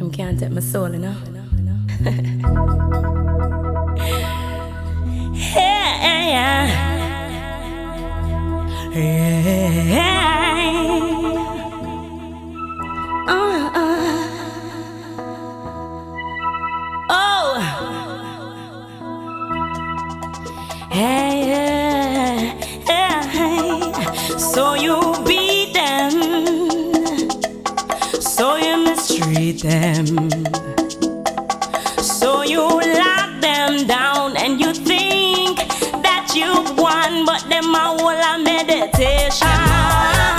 Him can't take my soul, you know. Yeah. So you beat them, so you mistreat them, so you lock them down, and you think that you've won, but them a whole a meditation out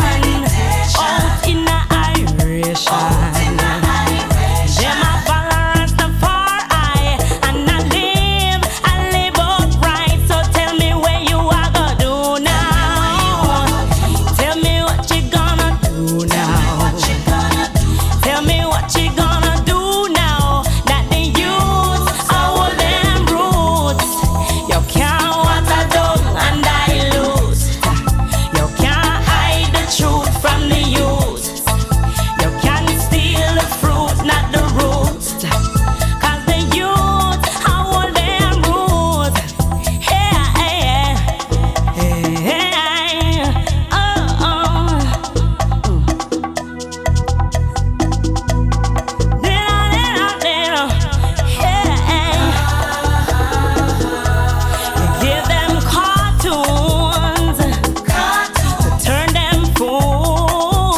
in a iration. Them a follow Rastafari, and I live upright. So tell me where you are gonna do now. Tell me what you gonna do now. Tell me what you gonna do now. That the youth are all them roots. You can't water down and dilute. You can't hide the truth from the youth. You can't steal the fruit, not the roots. Cause the youth are all them roots. Hey. You give them cartoons to turn them fools.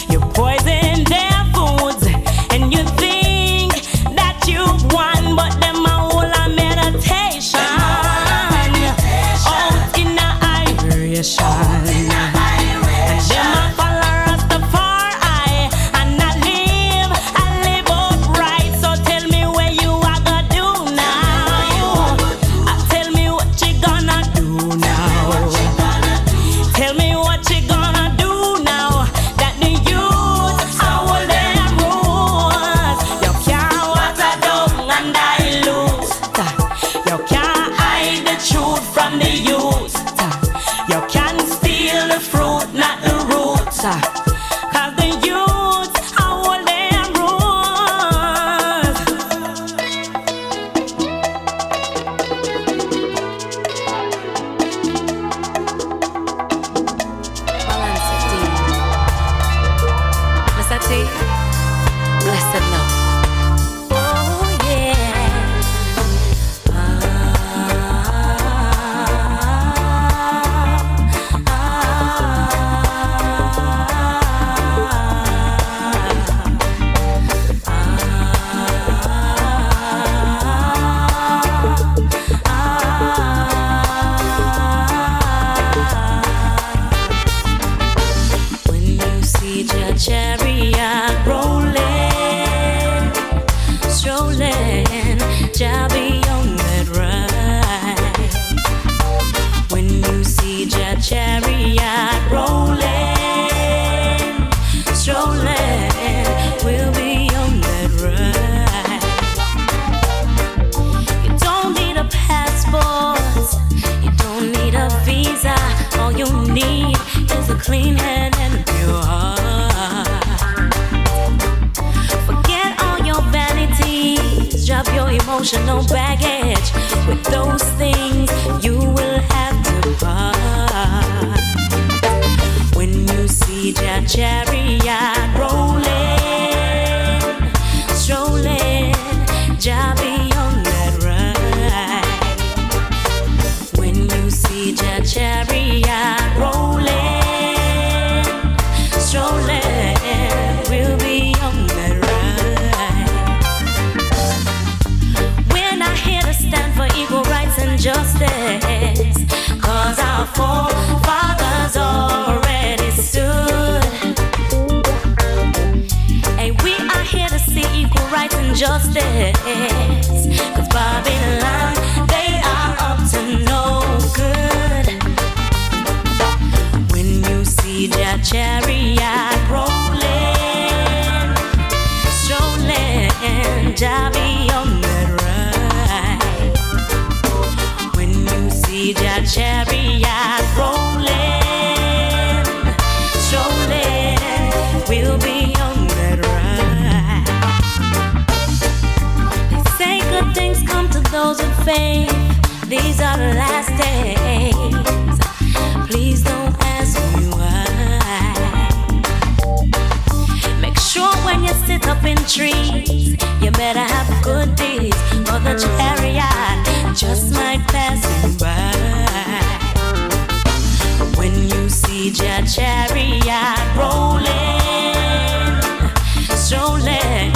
You poison their foods, and you think that you've won, but them a whole a meditation out in a iration. And them a follow Rastafari, and I live upright. So tell me where you are gonna do now. Tell me what you gonna do now. Tell me what you gonna do now. That the youth are all them rules. You can't water down and dilute. You can't hide the truth from the youth. You can't steal the fruit, not the roots. Cause the youth are all them rules. Balance it deep. Mr. T, blessed love. Oh yeah. When you see your chariot rolling, strolling, Jah be on that ride. When you see your chariot rolling, strolling, we'll be on that ride. You don't need a passport, you don't need a visa. All you need is a clean hand and a pure heart. Forget all your vanities, drop your emotional baggage. With those things, you will have to part. When you see your chariot rolling, strolling, Jah be on that ride. When you see your chariot rolling, strolling, we'll be on that ride. We're not here to stand for equal rights and justice, cause our forefathers already stood. Hey, we are here to see equal rights and justice, cause Babylon, they are up to no good. When you see their chariot rolling, strolling, Jah be on that ride. When you see their chariot rolling, strolling, we'll be on that ride. those with faith, these are the last days. Please don't ask me why. Make sure when you sit up in trees, you better have good deeds, or the chariot just might pass you by. When you see your chariot rolling, strolling,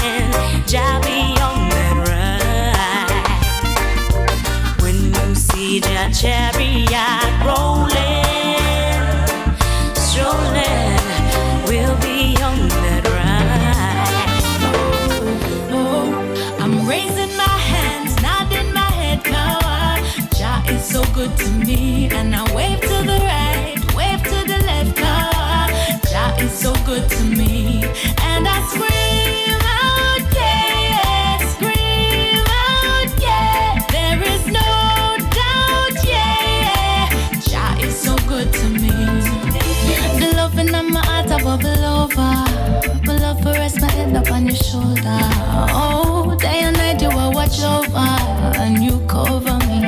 Jah be on that ride. When you see your chariot rolling, strolling, we'll be on that ride. Oh, I'm raising my hands, nodding my head, cause Jah is so good to me, and I wave to the right, wave to the left, cause Jah is so good to me, and I scream out, yeah, scream out, yeah, there is no doubt, yeah, Jah is so good to me. The loving in my heart I bubble over, but love for rest my head up on your shoulder. Oh, day and night you will watch over, and you cover me,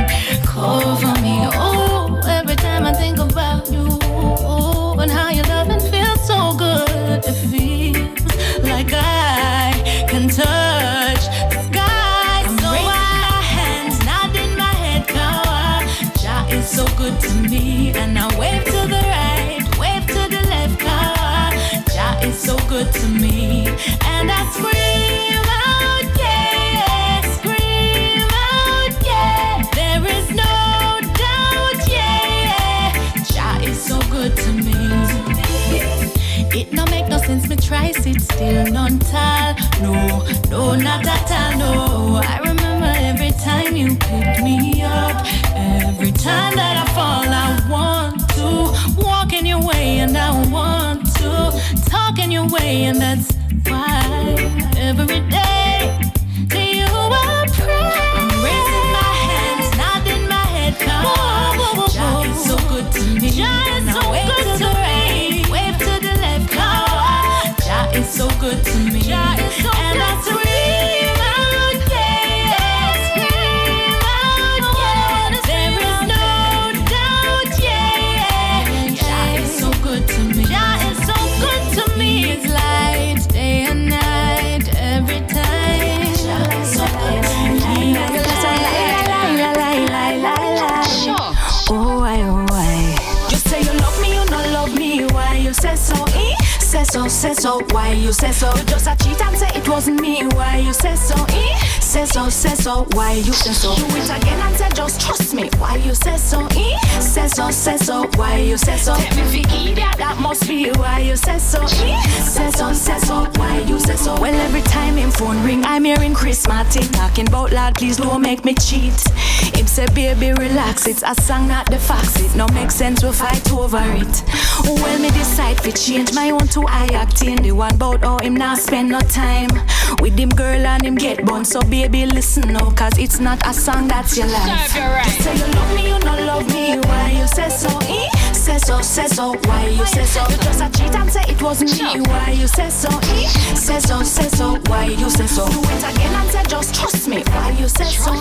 cover me. Oh, every time I think about you, oh, and how your loving feels so good. It feels like I can touch the sky. I'm so raising my hands, nodding my head, cause Jah is so good to me, and I wave to the right, wave to the left, cause Jah is so good to me, and I scream out, yeah, scream out, yeah, there is no doubt, yeah, Jah is so good to me. It no make no sense, me try sit still, none tall, no, no, not at all, no. I remember every time you pick me up, every time that I fall, I want to walk in your way, and I want to talk in your way, and that's why every day to you I pray. I'm raising my hands, nodding my head, cause Jah is so good to me. Jah is so good to me. Wave to the left, cause Jah is so good to me. Jah is so and good I scream out, yeah, scream out, yeah, there is no doubt, yeah, Jah is so good to me. Jah is so good to me. It's light, day and night, every time. Jah is so good to me. Sure. Oh, why, oh, why? You say you love me, you don't love me. Why you say so? Say so, why you say so? You just a cheat and say it wasn't me. Why you say so? Say so, why you say so? Do it again and say just trust me. Why you say so? Say so, why you say so? Take me for idiot, that must be why you say so. Say so, why you say so? Well, every time him phone ring, I'm hearing Chris Martin talking about Lord, please don't make me cheat. Him say baby relax, it's a song not the facts. It no make sense we fight over it. Well, me decide to change my own to I acting. The one bout how him not spend no time with him girl and him get born. So baby listen now, cause it's not a song that's your life. Right. You say you love me, you don't love me. Why you say so? Say so, why you say so? You just a cheat and say it wasn't me. Why you say so? Say so, why you say so? Do it again and say just trust me. Why you say so?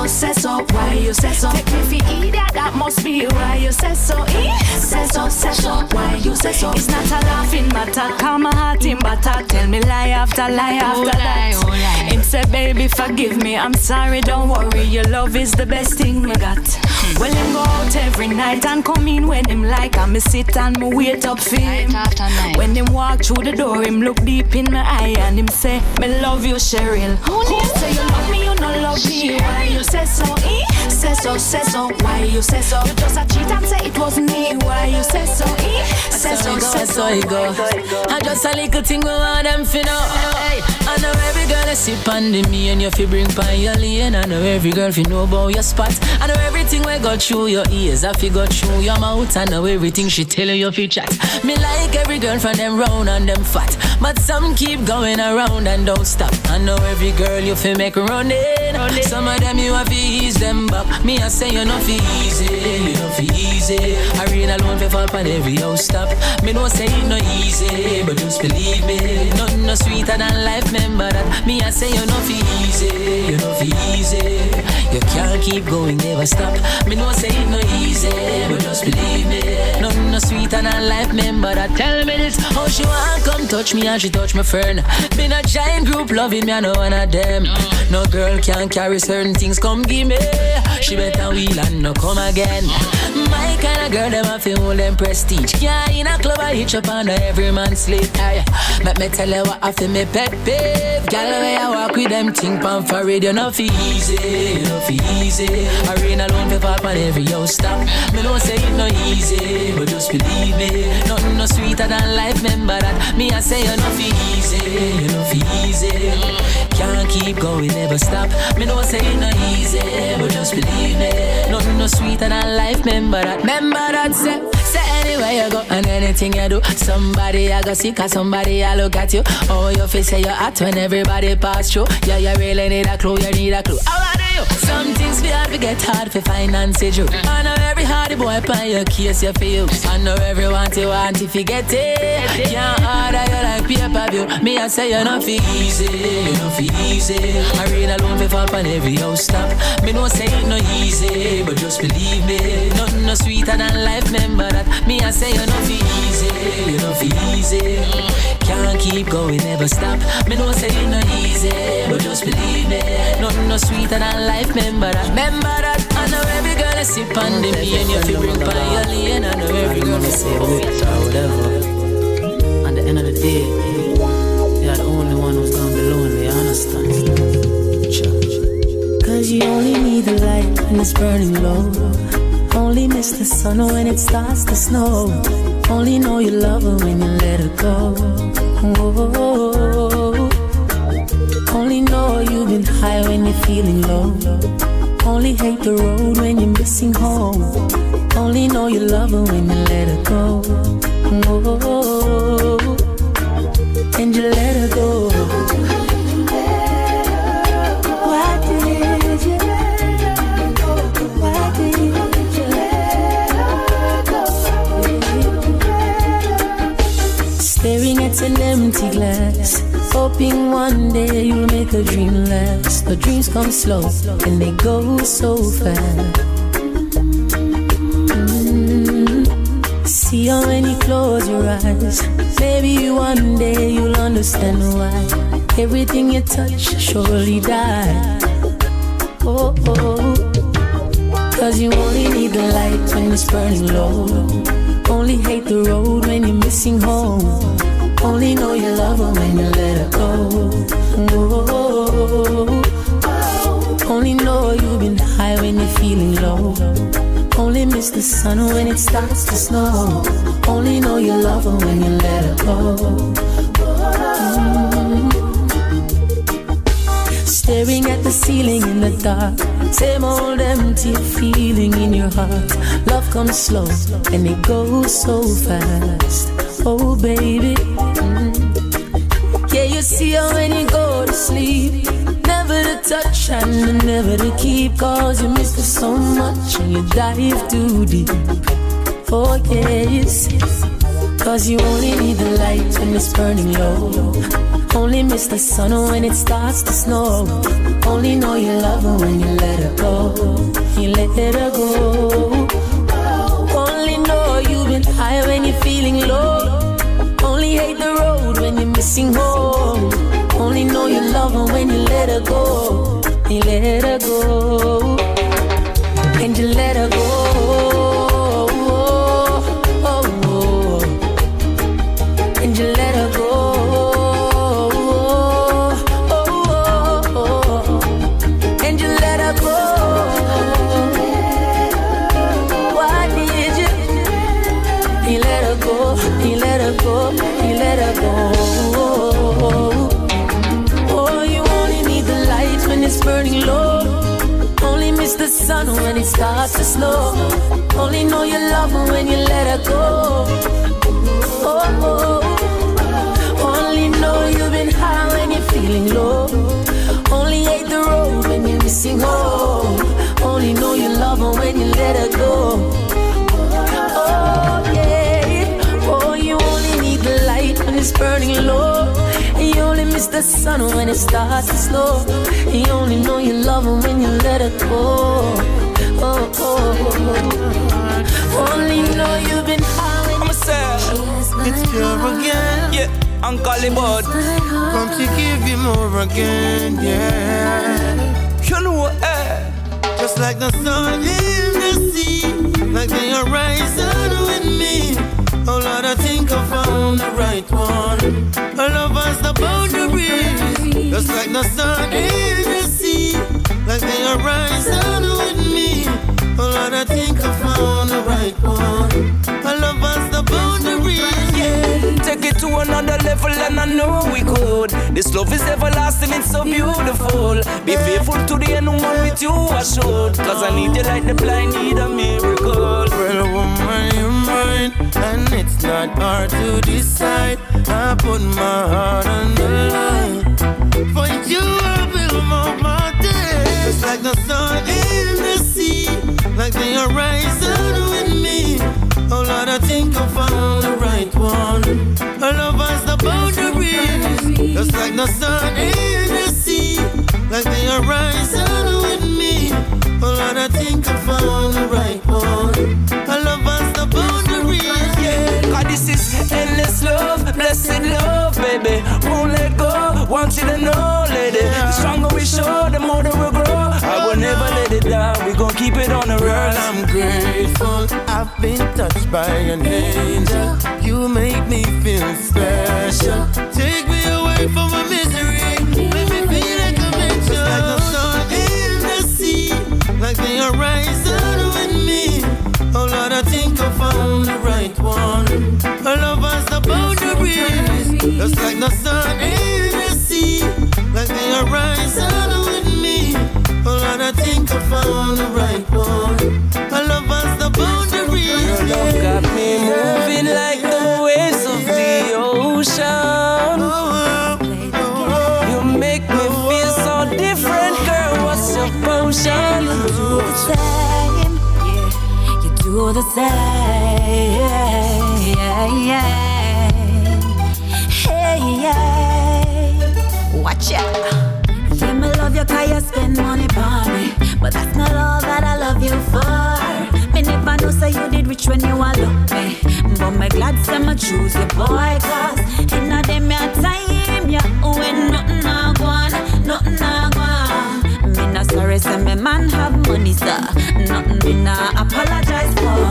Say so, why you say so? Take me for idiot, that must be why you say so. Say so, why you say so? It's not a laughing matter, calm my heart in batter. Tell me lie after lie after that. Him say baby forgive me, I'm sorry, don't worry. Your love is the best thing we got. Well, him go out every night and come in when him like, and me sit and me wait up for him. When him walk through the door, him look deep in my eye and him say, me love you, Cheryl. Who say you love me, you don't love me? Why you say so? Say so, why you say so? You just a cheat and say it wasn't me. Why you say so? Say so, it go. I just a little thing we want them to know. Hey, I know every girl a sip on the me and you fi bring pan your lane. I know every girl fi know about your spot. I know everything we go through your ears, I fi go through your mouth. I know everything she tell you fi chat. Me like every girl from them round and them fat, but some keep going around and don't stop. I know every girl you fi make run it. rolling. Some of them you have to ease them back. Me I say you're not easy, you not easy. I rain alone fi fall on every house stop. Me know say it no easy, but just believe me, nothing no sweeter than life. Remember that. Me I say you're not easy, you not easy. You can't keep going, never stop. Me know say it no easy, but just believe me, nothing no sweeter than life. Remember that. Tell me this, how she want come touch me and she touch my friend. Been a giant group loving me, I know one of them. No girl can carry certain things, come give me. She better wheel and no come again. My kind of girl, them have to hold them prestige. Yeah, in a club I hitch up under every man's sleep. Let me tell you what I feel me pet peeve. Girl, the way I walk with them ting pan for radio, not feel easy, not feel easy. I rain alone fi fall on every house stop. Me know say it no easy, but just believe me, nothing no sweeter than life. Remember that. Me I say you're not feel easy, you not feel easy. Can't keep going, never stop. Me know say it no easy, but just believe me, nothing no sweeter than life. Remember that. Remember that. Say anywhere you go and anything you do, somebody I go see, cause somebody I look at you. Oh, your face say you're hot when everybody pass through. Yeah, you really need a clue, you need a clue. How do you? Some things we have to get hard for finance you. I know every hardy boy pan your case you for you. I know everyone you want if you get it. Can't order you like pay-per-view. Me I say you're not feel easy, you not feel easy. I rain alone fi fall on every house stop. Me know say it no easy, but just believe me, nothing no sweeter than life. Remember that. Me I say you're not feel easy, you not feel easy. Can't keep going, never stop. Me know say it no easy, but just believe me, nothing no sweeter than life. Remember that. Remember that. I know every girl I sip on the me and you feel bring by your lane. I know every girl I say whatever. At the end of the day, you're the only one who's gonna be lonely. I understand. Cause you only need the light when it's burning low. Only miss the sun when it starts to snow. Only know you love her when you let her go. Oh, only know you've been high when you're feeling low. Only hate the road when you're missing home. Only know you love her when you let her go. Oh, and you let her go. Why did you let her go? Why did you let her go? Staring at an empty glass, hoping one day you'll make a dream last. But dreams come slow and they go so fast. See how when you close your eyes, maybe one day you'll understand why everything you touch surely die. Oh, oh. Cause you only need the light when it's burning low. Only hate the road when you're missing home. Only know you love her when you let her go. Oh, only know you've been high when you're feeling low. Only miss the sun when it starts to snow. Only know you love her when you let her go. Staring at the ceiling in the dark, same old empty feeling in your heart. Love comes slow and it goes so fast. Oh baby, yeah, you see her when you go to sleep. Never to touch and never to keep. Cause you miss her so much and you dive too deep. Oh yes, cause you only need the light when it's burning low. Only miss the sun when it starts to snow. Only know you love her when you let her go. You let her go. Only know you've been high when you're feeling low. Only hate the road when you're missing home. Only know you love her when you let her go. You let her go. And you let her go. And you let her go. And you let her go. Why did you? You let her go. You let her go. You let her go. Oh, you only need the light when it's burning low. Only miss the sun when it starts to snow. Only know you love her when you let her go. Oh, only know you've been high when you're feeling low. Only hate the road when you're is burning low. You only miss the sun when it starts to slow. You only know you love her when you let her go. Oh, oh, oh. Only know you've been high when it's pure again. Yeah, Uncle Libod. Come to give you more again, yeah. You know what, just like the sun in the sea, like the horizon with me. Oh Lord, I think I found the right one. Our love has the boundaries, just like the sun in the sea, like the horizon with me. Oh Lord, I think I found the right one. Our love has the boundaries, yeah. Take it to another level and I know we could. This love is everlasting, it's so beautiful. Be faithful to the end, one with you I should. Cause I need you like the blind need a miracle. Well, woman, you're mine, and it's not hard to decide. I put my heart on the line. For you I build my mountains. Just like the sun in the sea, like the horizon with me. Oh Lord, I think I found the right one. Our love has the boundaries, just like the sun in the sea, like the horizon with me. Oh Lord, I think I found the right one. Our love has the boundaries, yeah. Cause this is endless love, blessed love, baby. Won't let go, want you to know, lady. The stronger we show, the more that we grow. I will never let it down, we gon' keep it on the road. I'm grateful, I've been touched by an angel. You make me feel special. Take me away from my misery, make me feel like a angel. Just like the sun in the sea, like the horizon with me. Oh Lord, I think I found the right one. Our love has the boundaries, just like the sun in the sea, like the horizon with me. Oh Lord, I think I found the right one. Our love has the boundaries. Your love got me moving like the waves of the ocean. You make me feel so different, girl. What's your potion? You do the same, yeah. You do the same, hey, watch out. Yeah, me love you 'cause you spend money on me, but that's not all that I love you for. Me never know say you did rich when you a love me, but me glad say me choose you, boy. 'Cause inna them your time, yeah, when nothing a go on, nothing a go on. Me not sorry say me man have money, sir. Nothing me not apologize for.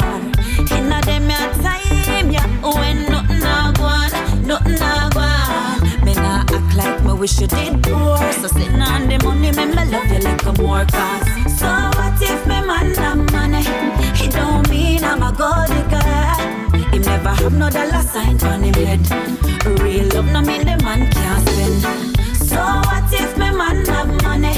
Inna them your time, yeah, when nothing a go on, nothing a go on. Me not act like me wish you did poor. So sitting on the money, me love you like a more. 'Cause so what if me man have money? It don't mean I'm a gold digger. He never have no dollar sign on him head. Real love no mean the man can't spend. So what if me man have money?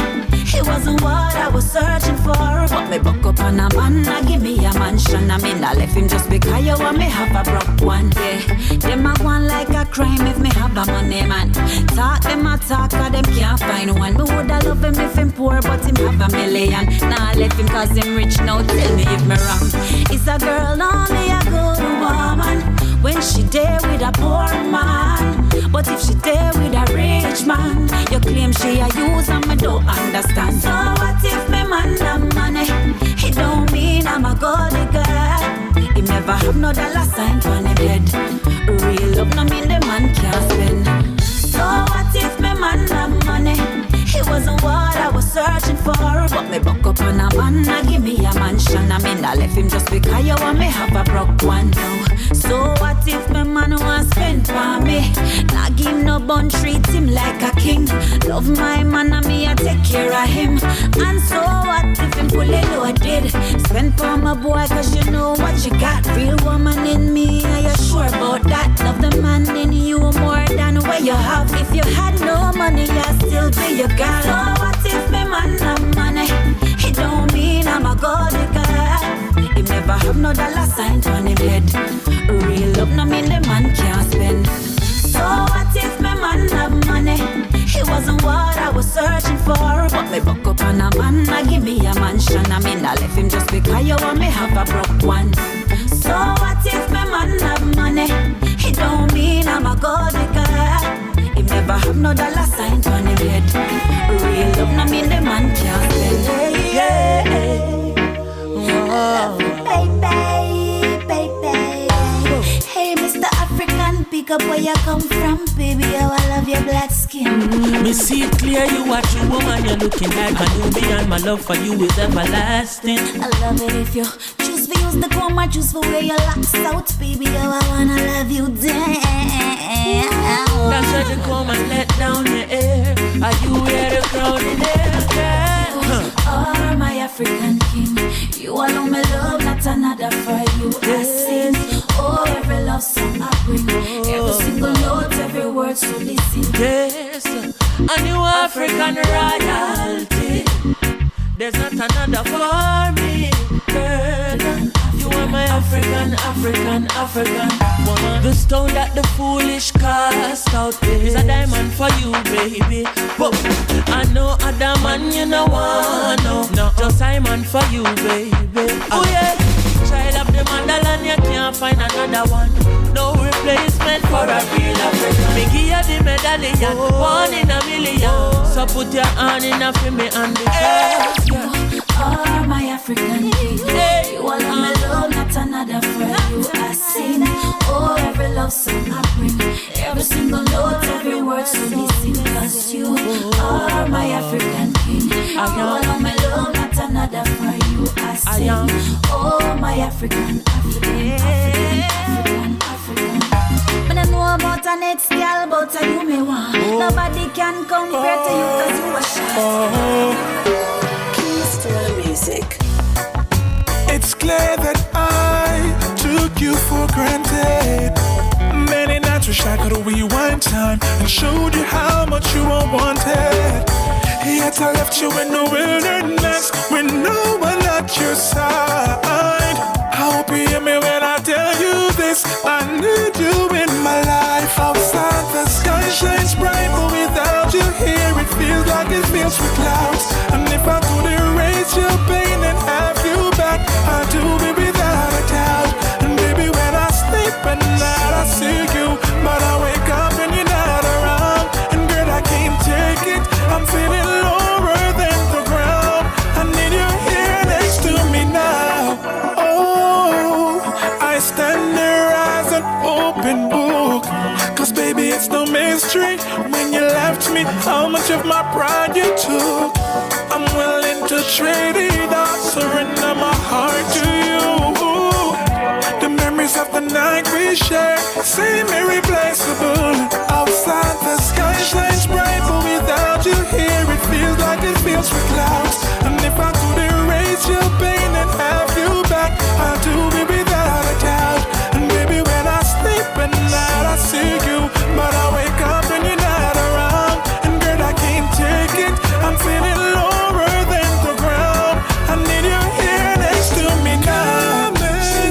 It wasn't what I was searching for. But me buck up on a man, I give me a mansion. I mean I left him just because you want me have a broke one. Yeah, them a one like a crime if me have a money man. Talk them a talk 'cause them can't find one. Me woulda love him if him poor but him have a million. Nah, I left him 'cause him rich, now tell me if me wrong. It's a girl only a good woman when she there with a poor man. But if she there with a rich man, you claim she a use and me don't understand. So what if me man have money? It don't mean I'm a gold digger. He never have no dollar sign on him head. Real love no mean the man can't spend. So what if me man have money? It wasn't what I was searching for. But me buck up on a man, I give me a mansion. I mean I left him just because you want me have a broke one now. So what if my man want spend for me? Not give no bun, treat him like a king. Love my man and me I take care of him. And so what if him fully loaded? Spend for my boy 'cause you know what you got. Real woman in me, are you sure about that? Love the man in you more than what you have. If you had no money, I still be your girl. So what if my man have money? It don't mean I'm a gold digger. He never have no dollar sign on him head. Real love no mean the man can't spend. So what if my man have money? It wasn't what I was searching for. But me buck up on a man, I give me a mansion. I mean I left him just because you want me have a broke one. So what if my man have money? It don't mean I'm a gold digger. no dollar sign on the bed. Real love no mean the man can't spend. Yeah. Baby. Hey, Mr. African, pick up where you come from, baby. Oh, I love your black skin. Me see it clear, you are true woman. You're looking like a newbie, and my love for you is everlasting. I love it if you choose to use the comb or choose for where your locks out, baby. Oh, I wanna love you down. That's why they come and let down your hair. Are you wear the crown in there? You are my African king. You alone my love, not another for you. I sing, oh, every love song I bring. Every single note, every word, so listen. Yes, and you African royalty. There's not another for me, girl. You are my African woman. The stone that the foolish cast out is a diamond for you, baby. Whoa. I know other man you no want, no. Just diamond for you, baby. Oh yeah, child of the motherland, you can't find another one. No replacement for a real African. Me give you the medallion, 1 in a million. So put your hand in a for me and the chest. You are my African king. You are my love, not another for you. I sing, oh, every love song I bring. Every single note, every word, so listen. Cause you are my African king. You are my love, not another for you. I sing, oh, my African. When I know about an ex-girl, but I you me want. Nobody can compare to you cause you are shy. Keys to the music. It's clear that I took you for granted. Many nights wish I could rewind time and showed you how much you were wanted. Yet I left you in the wilderness with no one at your side. I hope you hear me when I tell you this. I need you in my life. Outside the sky shines bright, but without you here it feels like it fills with clouds. And if I could erase your pain and have you back, I'd do it without a doubt. And baby, when I sleep at night I see you, but I wake up and you're not around. And girl, I can't take it, I'm feeling lower than the ground. I need you here next to me now. Oh, I stand there as an open book. Cause baby, it's no mystery when you left me how much of my pride you took. I'm willing to trade it all, surrender my heart to you. The memories of the night we shared seem irreplaceable. Outside the sky shines bright, but without you here it feels like it fills with clouds. And if I could erase your pain and have you back, I'd do it without a doubt. And baby, when I sleep at night I see you, but I wake up and you're not around. And girl, I can't take it, I'm feeling lower than the ground. I need you here next to me now.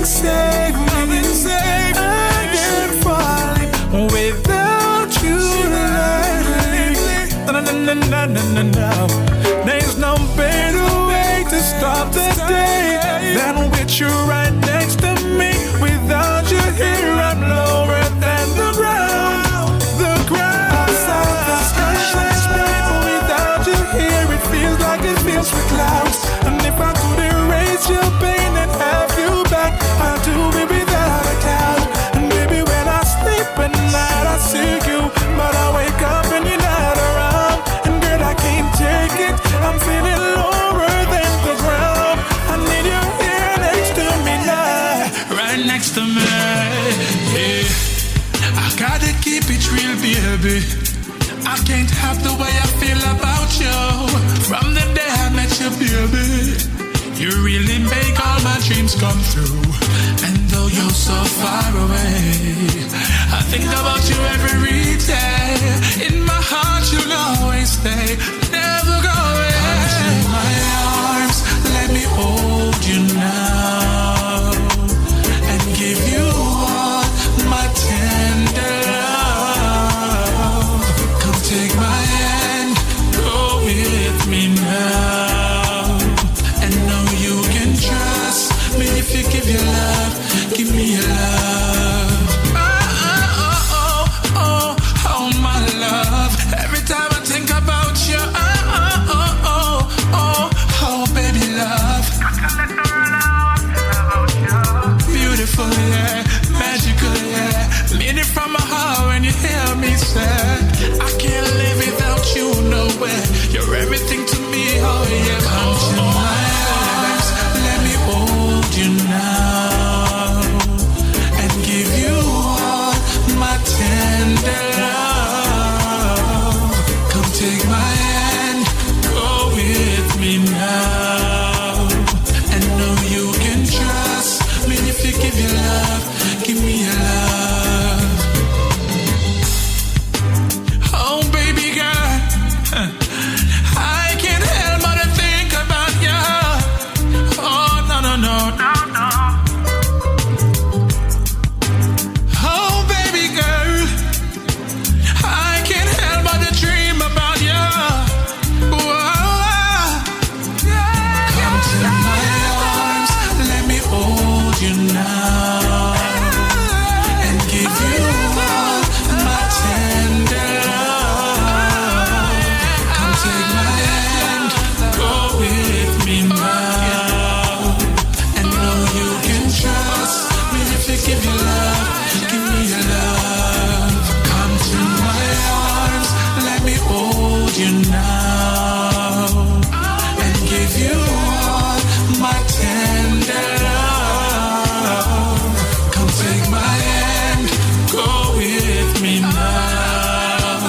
Save me, save me. I can't fall without you lately. There's no better way to stop the day than with you right next to me. Without you here I'm lower than the ground. The ground. Outside the sky shines bright, but without you here it feels like it fills with clouds. And if I could erase your pain and have you back, I'll do it without a doubt. And baby, when I sleep at night I see you, but I wake up and you're not around. And girl, I can't take it, I'm feeling lower than the ground. I need you here next to me now. Right next to me, yeah. I gotta keep it real, baby. I can't have the way I feel about you. From the day I met you, baby, you really make all my dreams come true. And though you're so far away, I think about you every day. In my heart you'll always stay, never go away. Come in my arms, let me hold you now, and give you all my tender love. Come take my hand, go with me now, and know you can trust me if you give your love, give me your love. Oh, you hear me say, I can't live without you nowhere. You're everything to me, oh yeah. Come to my arms, let me hold you now, and give you all my tender love. Come take my hand, go with me now, and know you can trust me if you give your love, give me your love. Oh baby girl, I can't help but to think about you. Oh no no no no no. Oh baby girl, I can't help but to dream about you. Whoa. Come to my arms, let me hold you now, and give you all my tender love. Come take my hand, go with me now, and know you can trust me if you give your love, give me your love. Come to my arms, let me hold you now, and give you all my tender love. Come take my hand, go with me now,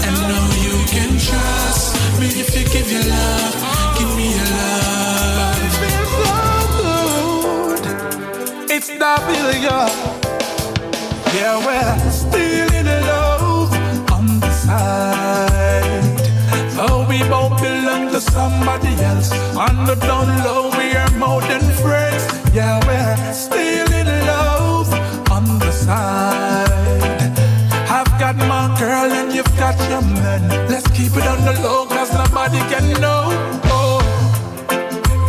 and know you can trust me if you give your love, give me your love. It feels so good. It's Daville, yeah, we're still in love on the side. Though we both belong to somebody else, on the down low we are more than friends. Yeah, we're still in love on the side. I've got my girl and you've got your man. Let's keep it on the low, cause nobody can know. Oh,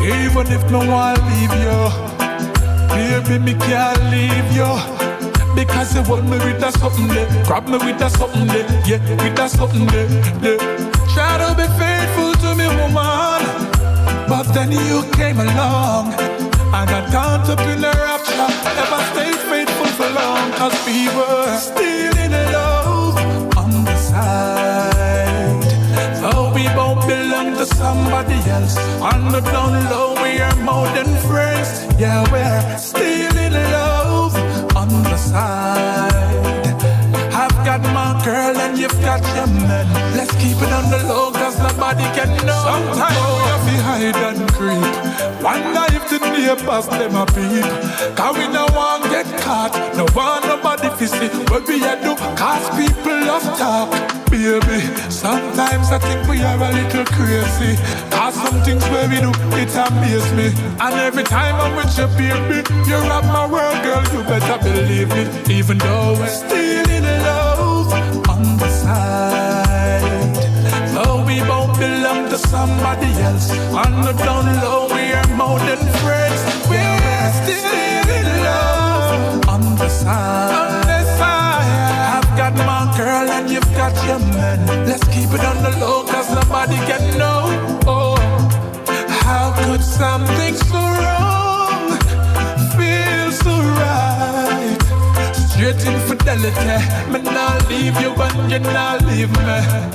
even if no one leave you, baby, me can't leave you. Because you hold me with that something there, grab me with that something there, yeah, with that something there, yeah. Try to be faithful to me, woman, but then you came along. I got caught up in a rapture, never stayed faithful for long, cause we were still in love on the side. Though we both belong to somebody else, on the down low we are more than friends. Yeah, we're still in love on the side. I've got my girl and you've got your man. Let's keep it on the low, cause nobody can know. Sometimes we have to hide and creep. Wonder if the neighbors them a peep. Cause we no one get caught, no one nobody fi see what we a do, cause people love talk. Baby, sometimes I think we are a little crazy, cause some things where we do, it amaze me. And every time I'm with you, baby, you rock my world, girl, you better believe me. Even though we're still in love on the side, though we both belong to somebody else, on the down low we are more than friends. We're still in love on the side. On the side, I've got my girl and you've got your man. Let's keep it on the low, cause nobody can know. Oh, how could something so wrong feel so right? Straight infidelity, me not leave you and you not leave me.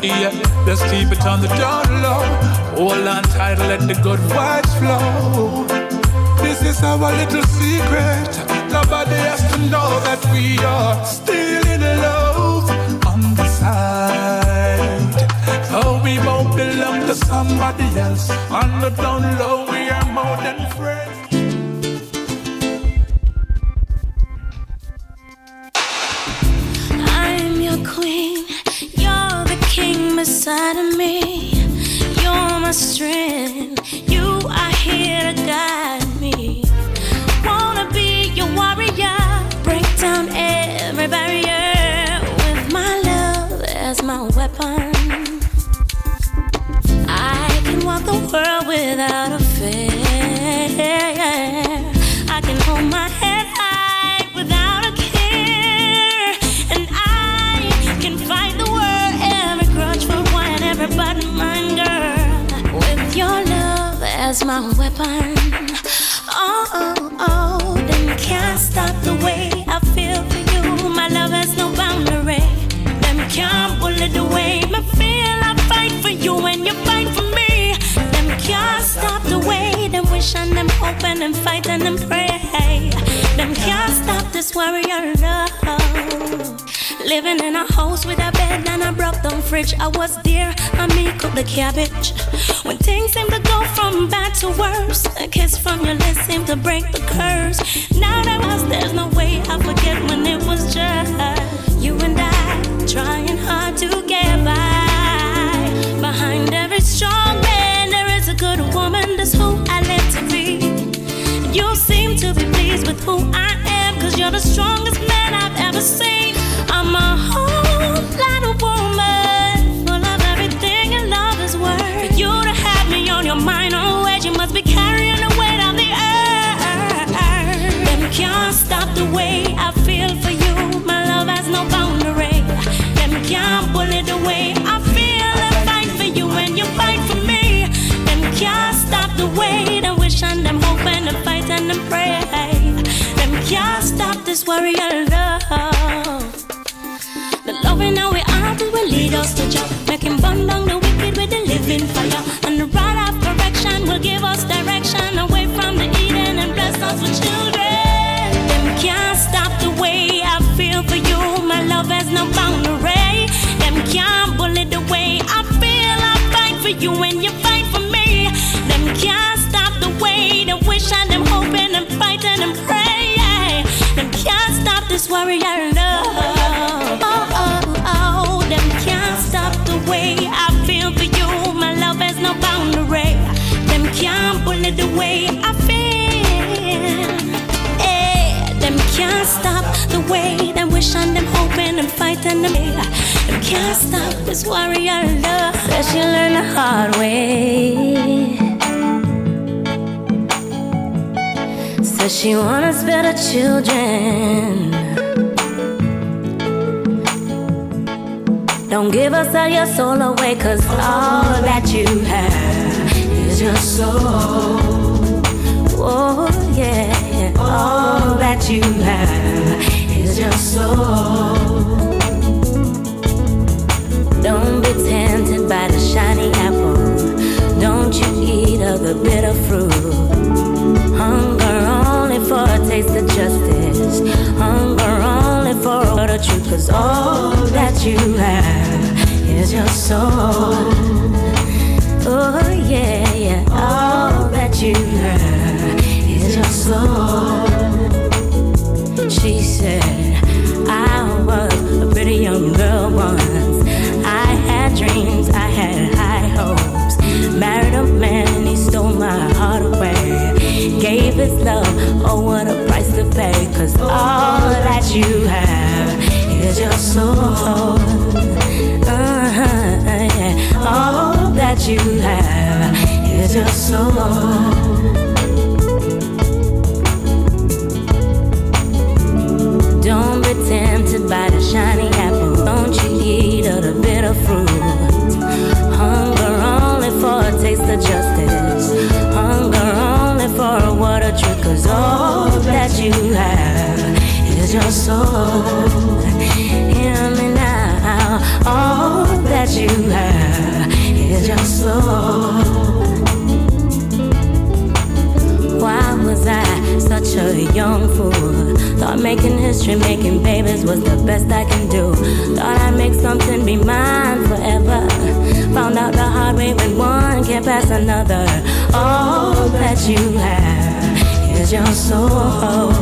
Yeah, let's keep it on the down low. Hold on tight, let the good vibes flow. This is our little secret. Nobody has to know that we are still in love on the side. Though we both belong to somebody else, on the down low we are more than friends. I'm your queen, you're the king beside of me. You're my strength, you are here to guide me. Wanna be your warrior, break down every barrier with my love as my weapon. I can walk the world without a fear. I can hold my head high without a care, and I can fight the world, every grudge for one, every button mine, girl. With your love as my weapon, then can't stop the way I feel for you. My love has no boundary. this warrior love. Living in a house with a bed and a broke down fridge. I was there, I me cook the cabbage. When things seem to go from bad to worse, a kiss from your lips seemed to break the curse. Now that there's no way I forget when it was just you and I trying hard to get by. Behind every strong man there is a good woman. That's who I live to be. You seem to be pleased with who I am, cause you're the strongest man I've ever seen. I'm a whole lot of woman, full of everything and love is worth. For you to have me on your mind always, you must be carrying the weight of the earth. Them can't stop the way I feel for you. My love has no boundary. Them can't bully the way I feel and fight for you and you fight for me. Them can't stop the way I wish and them hope and them fight and them pray. Them can't stop this warrior love. The loving how we are will lead us to joy. Making burn down the wicked with the living fire. And the rod of correction will give us direction away from the Eden and bless us with children. Them can't stop the way I feel for you. My love has no boundary. Them can't bully the way I feel. I fight for you and you fight for me. Them can't stop the way they wish and them hoping and fighting and pray. Them can't stop this warrior love. Them can't stop the way I feel for you. My love has no boundary. Them can't bully the way I feel. Them can't stop the way they wish and them hoping and fighting them. Them can't stop this warrior love. Said she learned the hard way. Said she wanna spare the children. Don't give us all your soul away, cause all that you have is your soul. Oh yeah, all that you have is your soul. Don't be tempted by the shiny apple. Don't you eat of the bitter fruit. Hunger only for a taste of justice. Hunger only for the truth. Cause all that you have is your soul. Oh yeah, yeah. All that you have is your soul. She said, I was a pretty young girl once. I had dreams, I had high hopes. Married a man and he stole my heart away. Gave his love, oh what a price to pay. Cause all that you have is your soul. Yeah. All that you have is your soul. Don't be tempted by the shiny apple. Don't you eat of the bitter fruit. Hunger only for a taste of justice. Hunger only for a word of truth. Cause all that you have is your soul. Hear me now. All that you have is your soul. Why was I such a young fool? Thought making history, making babies was the best I can do. Thought I'd make something be mine forever. Found out the hard way when one can't pass another. All that you have is your soul.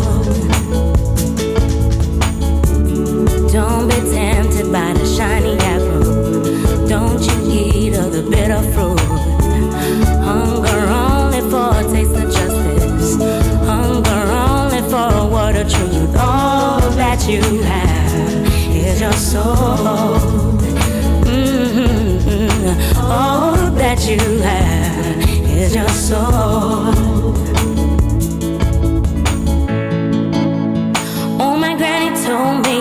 Don't be tempted by the shiny apple. Don't you eat of the bitter fruit. Hunger only for a taste of justice. Hunger only for a word of truth. All that you have is your soul. All that you have is your soul. Oh, my granny told me.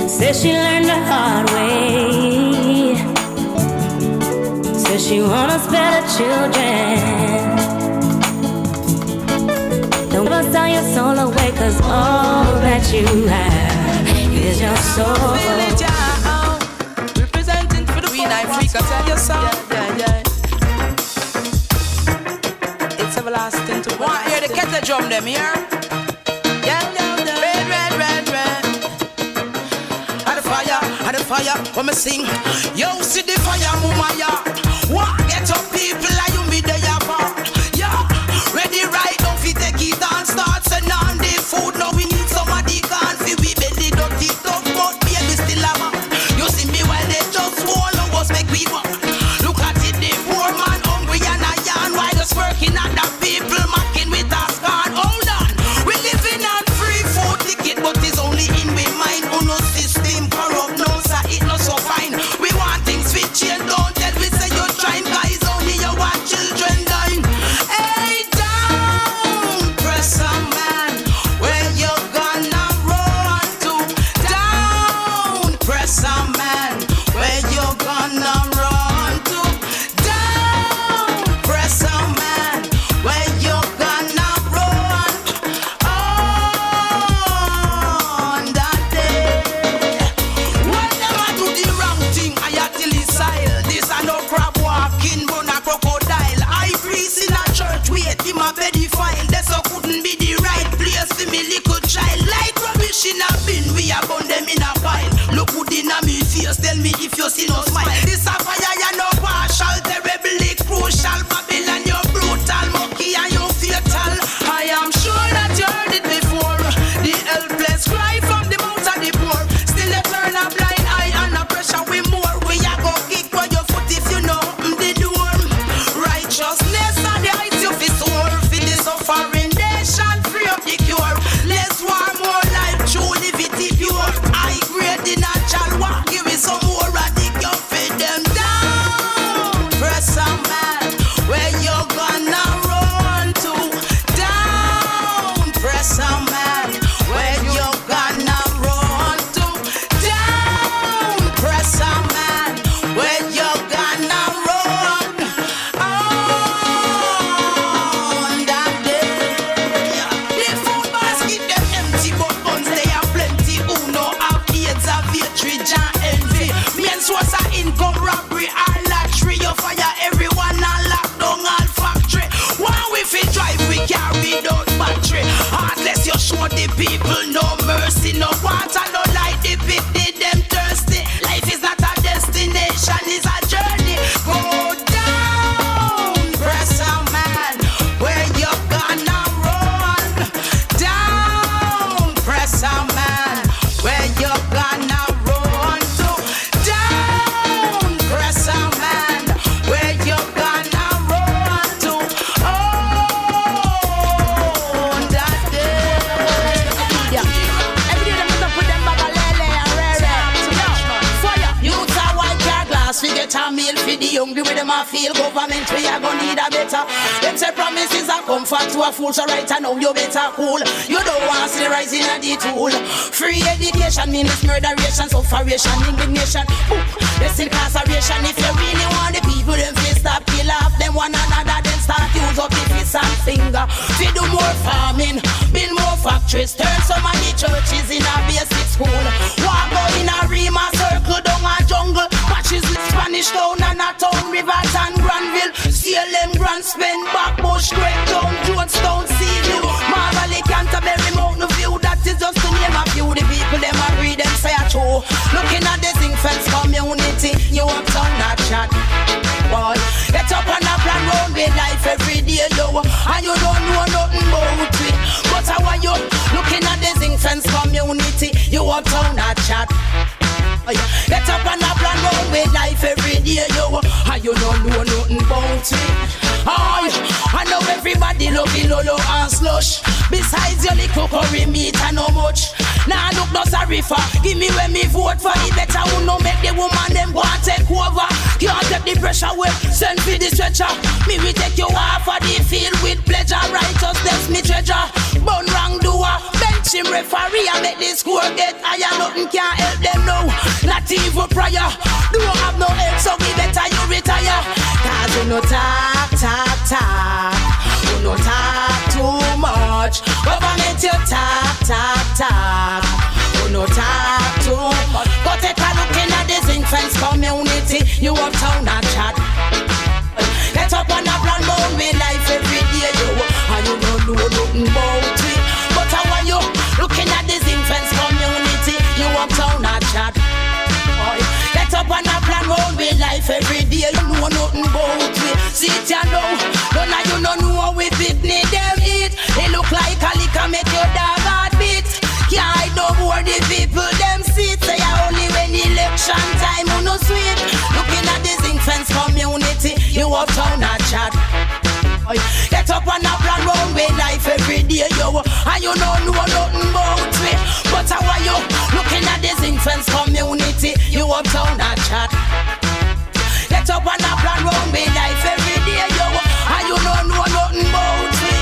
Said she learned the hard way. Said she wanna spare the children. Don't ever sell your soul away, cause all that you have is your soul. Representing for the Ifrica, tell your song. Yeah. It's a everlasting to Want to hear the kettle drum them here? Yeah, red. And the fire, when me sing. Yo, see the fire, mama, yeah. What? Get up, people, like you me there, yeah. Yeah, ready right now, fi take it and start sending on the food. Now we need somebody can fi we belly dirty tough, but baby still a man. You see me while they just swallow us make we want. Look at it, the poor man hungry and a yarn while just working at the people mocking with a scar. Hold on, we living on free food ticket, but it's only in we mind. Uno system corrupt, no sir, it not so fine. We want things fit change, don't tell we say you're trying, guys. Only you want children dying. Hey, down, press a man, where you gonna run to? Down, press a man, where you gonna run to? Down, press a man, where you gonna run on that day. When them a do the wrong thing, I till his style. This a no crab walking, but a crocodile. I priest in a church, wait, him a pedophile. That's so couldn't be the right place for me little child. Like rubbish in a bin, we a burn them in a pile. Look good in a me face, tell me if you see no smile. This a fire, you no partial, terribly crucial. Babylon, you brutal, monkey and you fatal. I am sure that you heard it before. The helpless cry from the mouth of the poor. Still they turn a blind eye and a pressure we more. We a go kick for your foot if you know the door. Righteousness and the heights you fi soar. For the suffering nation, free up the cure. Less war, more life, true liberty pure. I grade the natural walk, give me some more radical fit them down. Press a man, where you gonna run to? Down, press a man, where you gonna run to? Down, press a man, where you gonna run on that day. The food basket them empty, but guns they are plenty. Who no have AIDS, have hatred and envy. Men source of income, robbery and lottery. You fire everyone and lock down all factory. While we fit drive, we carry down battery. Heartless, you show the people no mercy, no water, no light. The pity them thirsty. Life is not a destination, it's a journey. Go down, press a man, where you gonna run? Down, press a man, where you gonna run to? Down, press a man, where you gonna run to? Oh, that day. Yeah. Every day them put them babalele and rare. Fire. Youth a white car glass, we get Jahmiel for the hungry with them a feel. Government we a gonna need a better. Them say promises a comfort to a fool, so right now you better cool. You don't want to see the rising of the tool. Free education means murderation, sufferation, indignation. There's incarceration. If you really want the people, them face stop kill off them one another, then start use up the fist and finger. Fi do more farming, build more factories, turn some of the churches in a basic school. Walk out in a Rima circle down a jungle. Patches with Spanish town and a town, rivers and Granville. CLM, Grand Spend, Backbush, Great Town, Jonestown, Seaview, Marley, Canterbury, Mountain View. That is just to name a few. The people them agree, them say a true. Looking at the zinc fence community, you uptown not chat. Boy, get up on a plan round with life every day, yo. And you don't know nothing about it. But how are you looking at the zinc fence community? You uptown not chat. Get up on a plan round with life every day, yo. And you don't know nothing about it. I know everybody love the lolo and slush. Besides your little curry meat and no much. Nah, look no sorry for. Give me when me vote for. It better who no make the woman them go and take over. Can't take the pressure away. Send me the stretcher. Me we take you off of the field with pleasure. Righteousness me treasure. Bun wrong doer. Bench him referee and make the score get higher. Nothing can help them now. Not even prayer. Don't have no help, so we better you retire. Cause you no talk. You no talk too much. Government you talk. You no talk too much. Go take a look in at the zinc fence community. You uptown and chat. Get up on a plan round with life every day. You you don't know nothing about me. But how are you looking at this infants community? You uptown a chat. Get up and a plan round me life every day, yo. And you don't know nothing about me.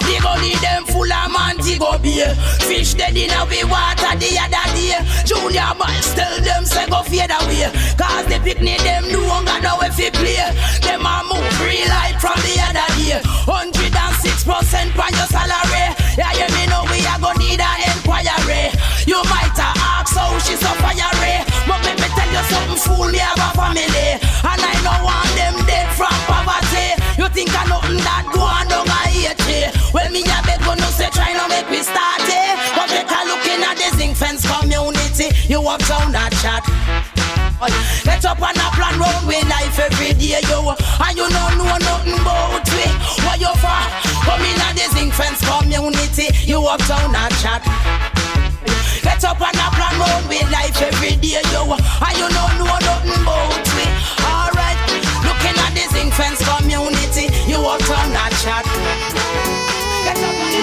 They go lead them full of Montego Bay. Fish dead in a way water the other day. Junior boys tell them say go fade away. Cause the picnic them no longer know if they play. Them a move real life from the other day. 106% on your salary. Yeah, you me know we are gonna need a inquiry. You might ask how she's a fire. But let me tell you something, fool, me have a family. And I don't want them dead from poverty. You think I nothing that go on down I hate you. Well, me a beg you no say try no make me start it. But take a looking at the zinc fence community. You uptown that chat. Get up and a plan round with life every day, yo. And you don't know nothing about me. What you for? Come in at the zinc fence community. You uptown that chat. Get up and a plan round with life every day, yo. And you don't know nothing about me. Alright, looking at the zinc fence community. You uptown that chat. Get up and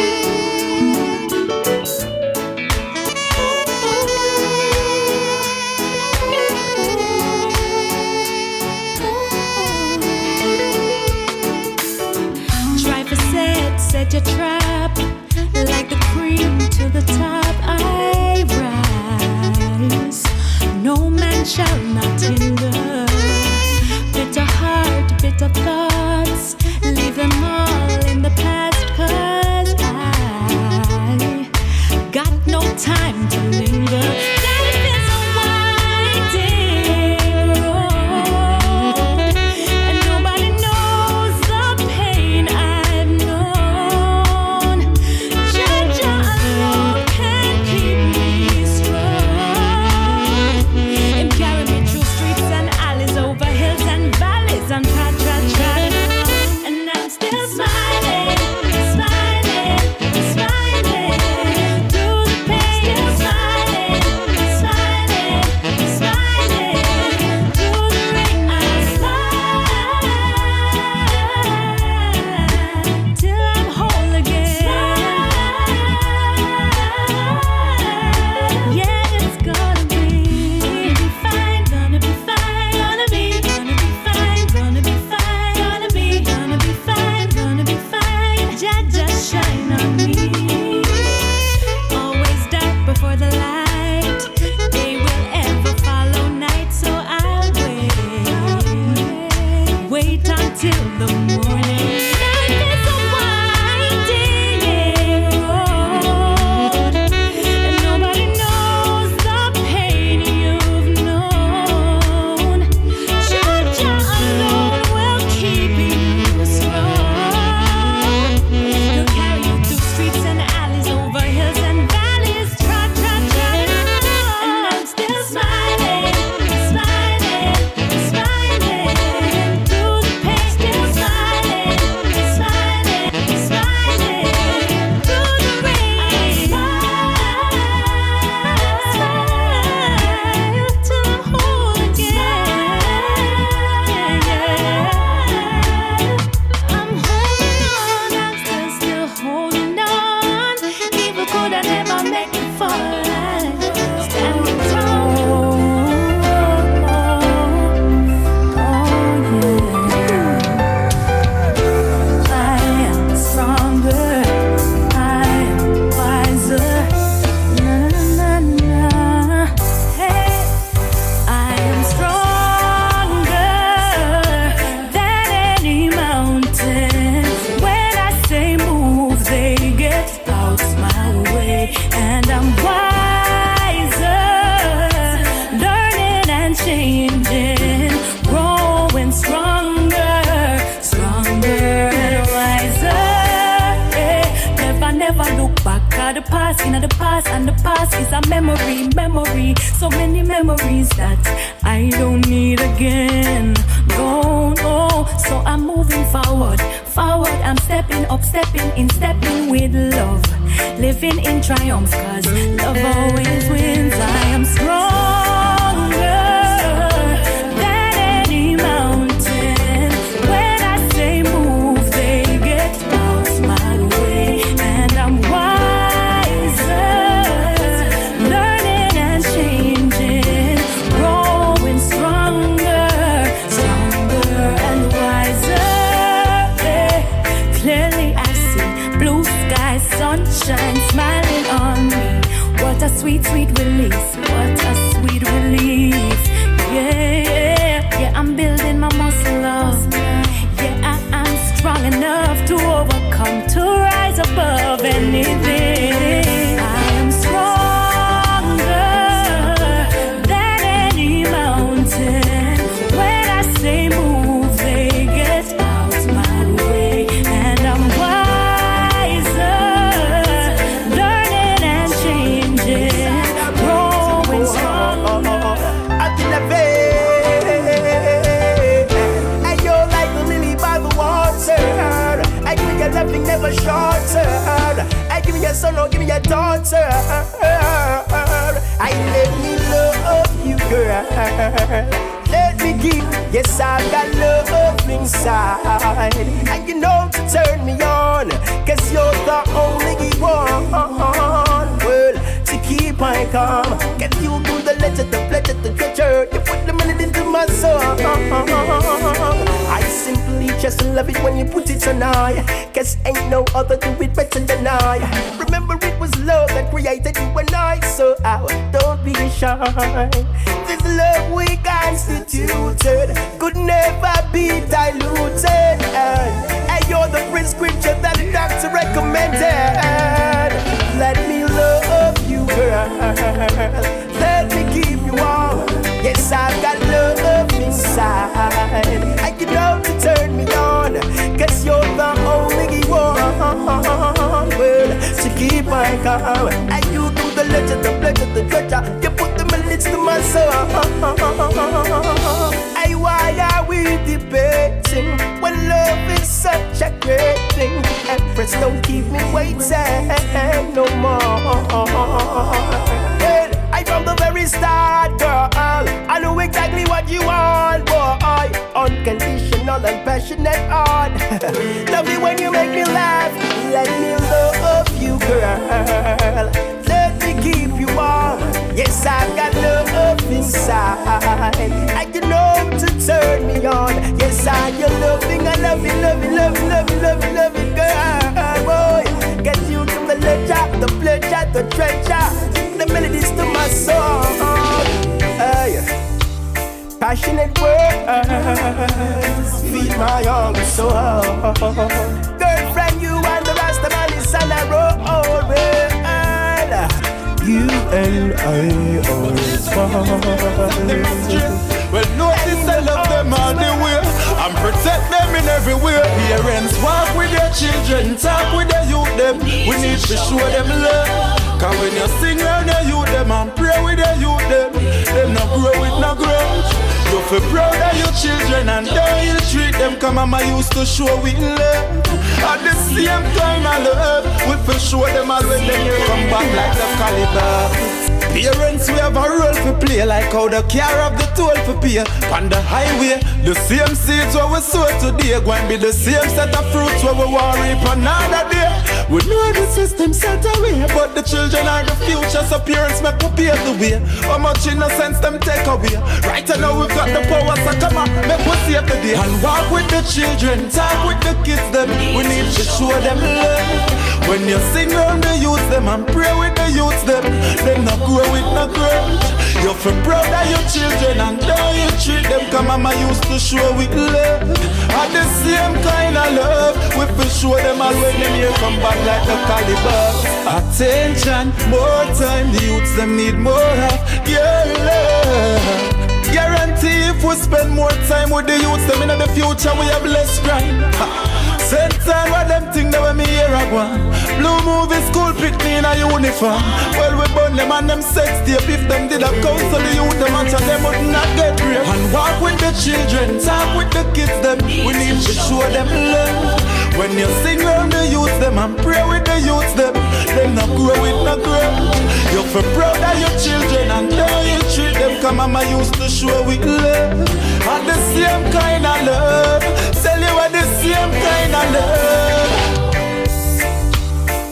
set your trap like the cream to the top. I rise, no man shall not hinder. Bitter heart, bitter thoughts, leave them all in the past. 'Cause I got no time to linger. Life is a winding road, and nobody knows the pain I've known. Jah alone can keep me strong. Him carry me through streets and alleys, over hills and valleys, and trod. And I'm still smiling, smiling, smiling through the pain. Still smiling, smiling, smiling through the rain. I smile till I'm whole again. Yeah, it's gonna be fine, gonna be fine, gonna be fine, gonna be fine, gonna be fine, gonna be fine. Just shine on me. Always dark before the light. Day will ever follow night, so I'll wait until the morning. Life is a winding road, and nobody knows the pain you've known. Jah alone will keep you strong. He'll carry you through streets and alleys, over hills and valleys. Trot. And I'm still smiling, smiling, smiling through the pain. Still smiling, smiling, smiling through the rain. Smile till I'm whole again. I'm holding on, I'm still holding on. Evil could I never make me fall. Standing tall. I am stronger, I am wiser. Na. Hey, I am stronger than any mountain. When I say move, they get out my way. And I'm wiser, learning and changing, growing stronger and wiser. Never look back at the past, and the past is a memory. So many memories that I don't need again. No. So I'm moving forward. I'm stepping up, stepping with love, living in triumph, 'cause love always wins. I am stronger than any mountain. When I say move, they get out my way. And I'm wild. sweet, sweet release. What a sweet relief. Yeah, I'm building my muscle up. Yeah, I'm strong enough to overcome, to rise above anything. I am stronger than any mountain. When I say move, they get out my way. And I'm wiser, learning and changing, growing stronger. I've been a and you're like the lily by the water. I give you nothing, never shorter. I give you a son or give me a daughter. I let me love you, girl. Let me give. Yes, I got love inside. And you know to turn me on, 'cause you're the only one. Well, to keep my calm. Get you to the letter, the pleasure, the treasure. You put the melody into my song. I simply just love it when you put it on I. 'Cause ain't no other do it better than I. Remember it was love that created you and I. So don't be shy. This love we constituted could never be diluted. And you're the prescription that the doctor recommended. Let me love you, girl. Let me give you all. Yes, I've got love inside. I can know to turn me on, 'cause you're the only one. Well, to keep my calm. And you do the legend, the pleasure, the treasure. You put the melodies to my soul. Hey, why are we debating when love is such a great thing? Empress, don't keep me waiting no more. Well, I from the very start, girl, I know exactly what you want, boy. Unconditional and passionate heart. Love me when you make me laugh. Let me love you, girl. Let me keep you warm. Yes, I've got love inside. I can know to turn me on. Yes, you're loving, I love you, love you, love you, love you, love you, love you, girl, boy. Get you to the pleasure, the treasure, the melodies to my song. Passionate words feed my hunger soul. Girlfriend, you and the rest of man is on a roll. You and I always fall. Well, notice I love them all the way and protect them in everywhere. Parents walk with their children, talk with their youth them. We need to show them love. 'Cause when you sing around your youth them and pray with your youth them not grow with no grudge. You feel proud of your children and don't you treat them. 'Cause mama used to show we love. At the same time I love, we feel show them all when they come back like the caliber. Parents, we have a role to play, like how the care of the toll for pay. On the highway, the same seeds where we sow today, going to be the same set of fruits where we want reap another day. We know the system set away, but the children are the future, so parents make we pave the way. How much innocence them take away? Right now we've got the power, so come on, make we save the day. And walk with the children, talk with the kids them. We need to show them love. When you sing around the youth them and pray with the youths them not grow with no grudge. You feel proud of your children and don't you treat them. 'Cause mama used to show with love. And the same kind of love, we feel show them all when them here come back like the caliber. Attention, more time, the youths them need more of your love. Guarantee if we spend more time with the youths them in the future, we have less crime. Same time what them think that when me hear a one. Blue movie school pick me in a uniform. Well we burn them and them sex tape. If them did a counsel the youth them and them would not get brave. And walk with the children, talk with the kids them. We need to show them love. When you sing around the youth them and pray with the youths them not grow with no grudge. You feel proud of your children and don't you treat them. 'Cause mama used to show with love. And the same kind of love, tell you what the same kind of love.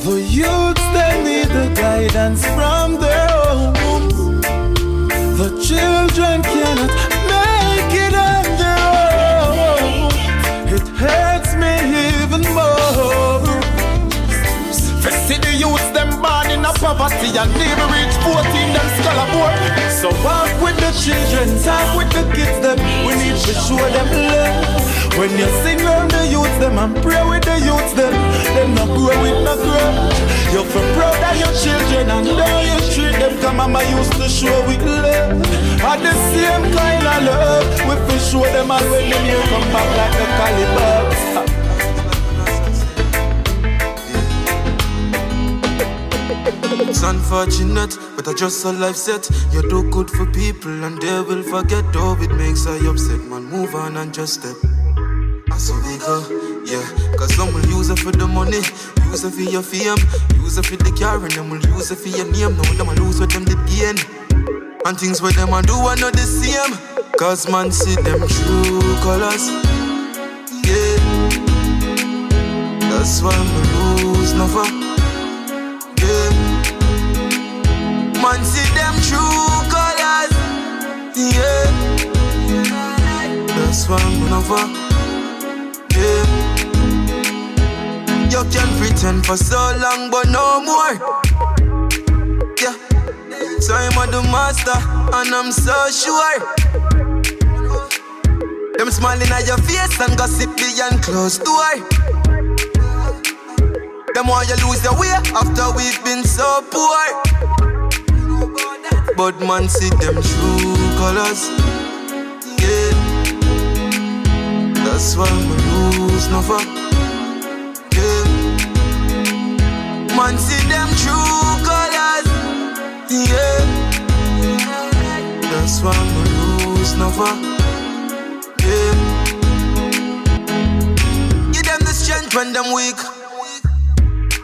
The youths they need the guidance from their home. The children cannot make it on their own. It hurts me even more. See the youths them born in a poverty and never reach 14, them scholar board. So walk with the children, talk with the kids, them. We need to show them love. When you sing around the youths, them, and pray with the youths, them not grow with no grow. You're for proud of your children, and now you treat them. Come mama used to show with love. At the same kind of love, we for show them all when them here come back like the calibugs. It's unfortunate, but I just a life set. You do good for people and they will forget. Though it makes I upset, man, move on and just step. So we go, yeah. Cause some will use it for the money, use it for your fame, use it for the car, and them will use it for your name. Now them will lose what them did gain. And things where them will do are not the same. Cause man see them true colors, yeah. That's why I'm lose never, yeah. Man see them true colors, yeah. That's why I'm never. Yeah. You can pretend for so long, but no more. Yeah. So I'm the master, and I'm so sure. Them smiling at your face and gossip behind closed door. Them want you lose your way after we've been so poor. But man see them true colors. Yeah. That's why I'm lose never, yeah. Man see them true colors, yeah. That's why I'm lose never, yeah. Give them the strength when them weak.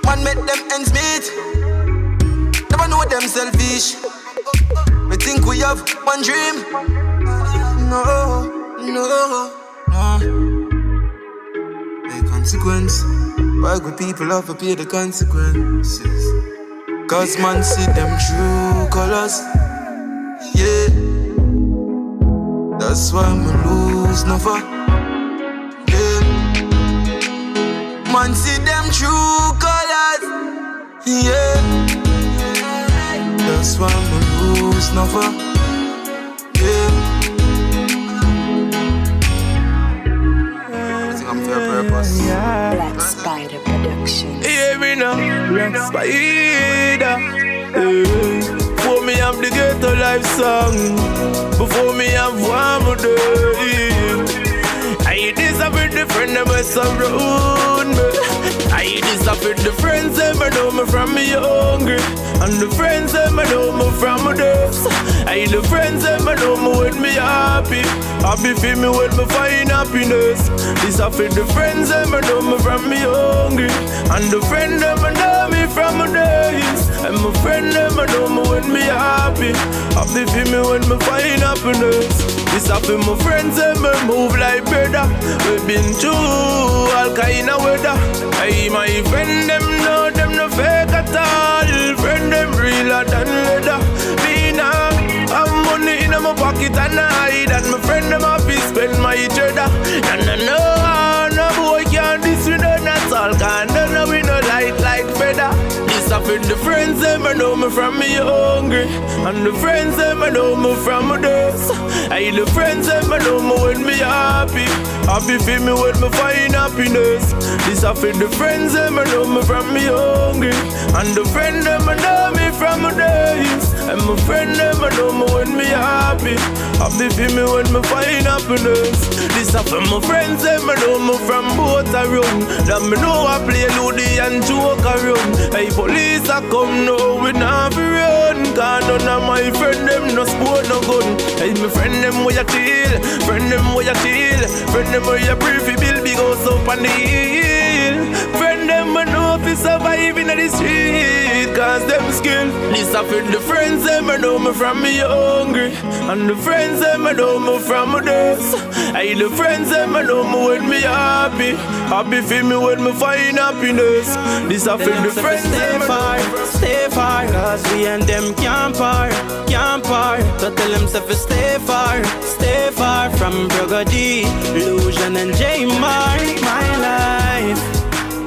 Man make them ends meet. Never know them selfish. We think we have one dream. No. The consequence. Why good people have to pay the consequences? Cause man see them true colors, yeah. That's why I'm lose never, yeah. Man see them true colors, yeah. That's why I'm lose never, yeah. Black Spider Production. Hear me now, Black Spider. Before me have the ghetto life song, before me have one more day. I disappeared the friend that was around me. I disappeared the friends that know me from me hungry, and the friends that know me from my days. I the friends that know me when me happy. Happy feel me when me find happiness. Disappeared the friends that know me from me hungry, and the friend that know me from my days. And my friend that know me when me happy. Happy feel me when me find happiness. Disappear my friends and me move like brother. We've been through all kind of weather. I my friend them know them no fake at all. Friend them realer than leather. Me now have money in my pocket and I hide. And my friend them happy spend my cheddar. And I know no boy can't this with us. That's all can no we no light like feather. Disappear the friends them know me from me hungry, and the friends them know me from my days. I the friends them know me when me happy. Happy feel me when me find happiness. Disappear the friends them know me from me hungry, and the friend them know me from my days. And my friend them know me when me happy. Happy feel me when me find happiness. Disappear my friends them know me from both around. That me know I play Ludi and joke around. Hey police I come now we not be run. Cause none of my friend them no sport no gun. Hey my friend them where you chill, friend them where you chill, friend them where you brief bill big house up on the hill. Friend them I know if you survive in the street, cause them skill. Disappear the friends them I know me from me hungry, and the friends them I know me from my days. Hey the friends them I know me when me happy. Happy feel me when me find happiness. Disappear the friends them stay far, cause we and them can't part. So tell them to stay far from Reggae, Illusion and Jahmar. My life,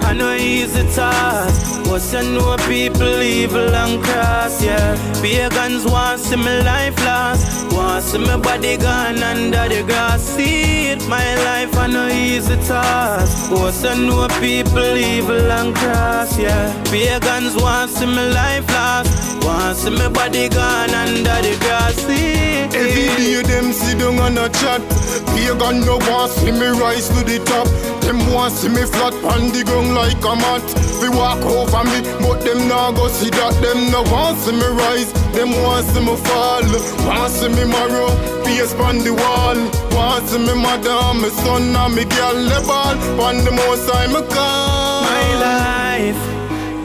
I I know easy task. What's you know people evil and cross, yeah. Pagans want see me life lost, want see me body gone under the grass. See it, my life I know easy task. What's you know people evil and cross, yeah. Pagans want see me life lost, want see me body gone under the grass. See it. Every day them sit down and a chat. Pagan no want see me rise to the top. Them want see me flat on the ground like a mat. They walk over me, but them nah go see that. Them no want see me rise, them want see me fall. Want see me marrow, face on the wall. Want see me mother, my son and me girl level. On the most I me call. My life,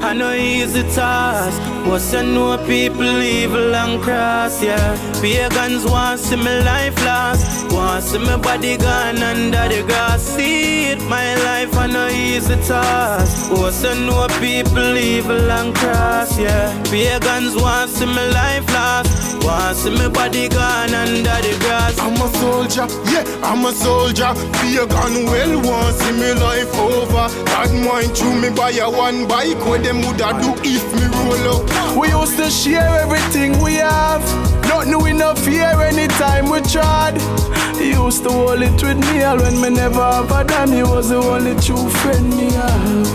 I know easy task. What's you know people evil and cross, yeah. Pagans want see me life lost, want see me body gone under the grass. See it, my life I know easy task. What's you know people evil and cross, yeah. Pagans want see me life lost, want see me body gone under the grass. I'm a soldier, yeah, I'm a soldier. Pagan well want see me life over. Bad mind threw me by a one bike. What them woulda do if me roll up? We used to share everything we have. Nothing we no fear anytime we tried. He used to hold it with me all when me never have a damn. He was the only true friend me have.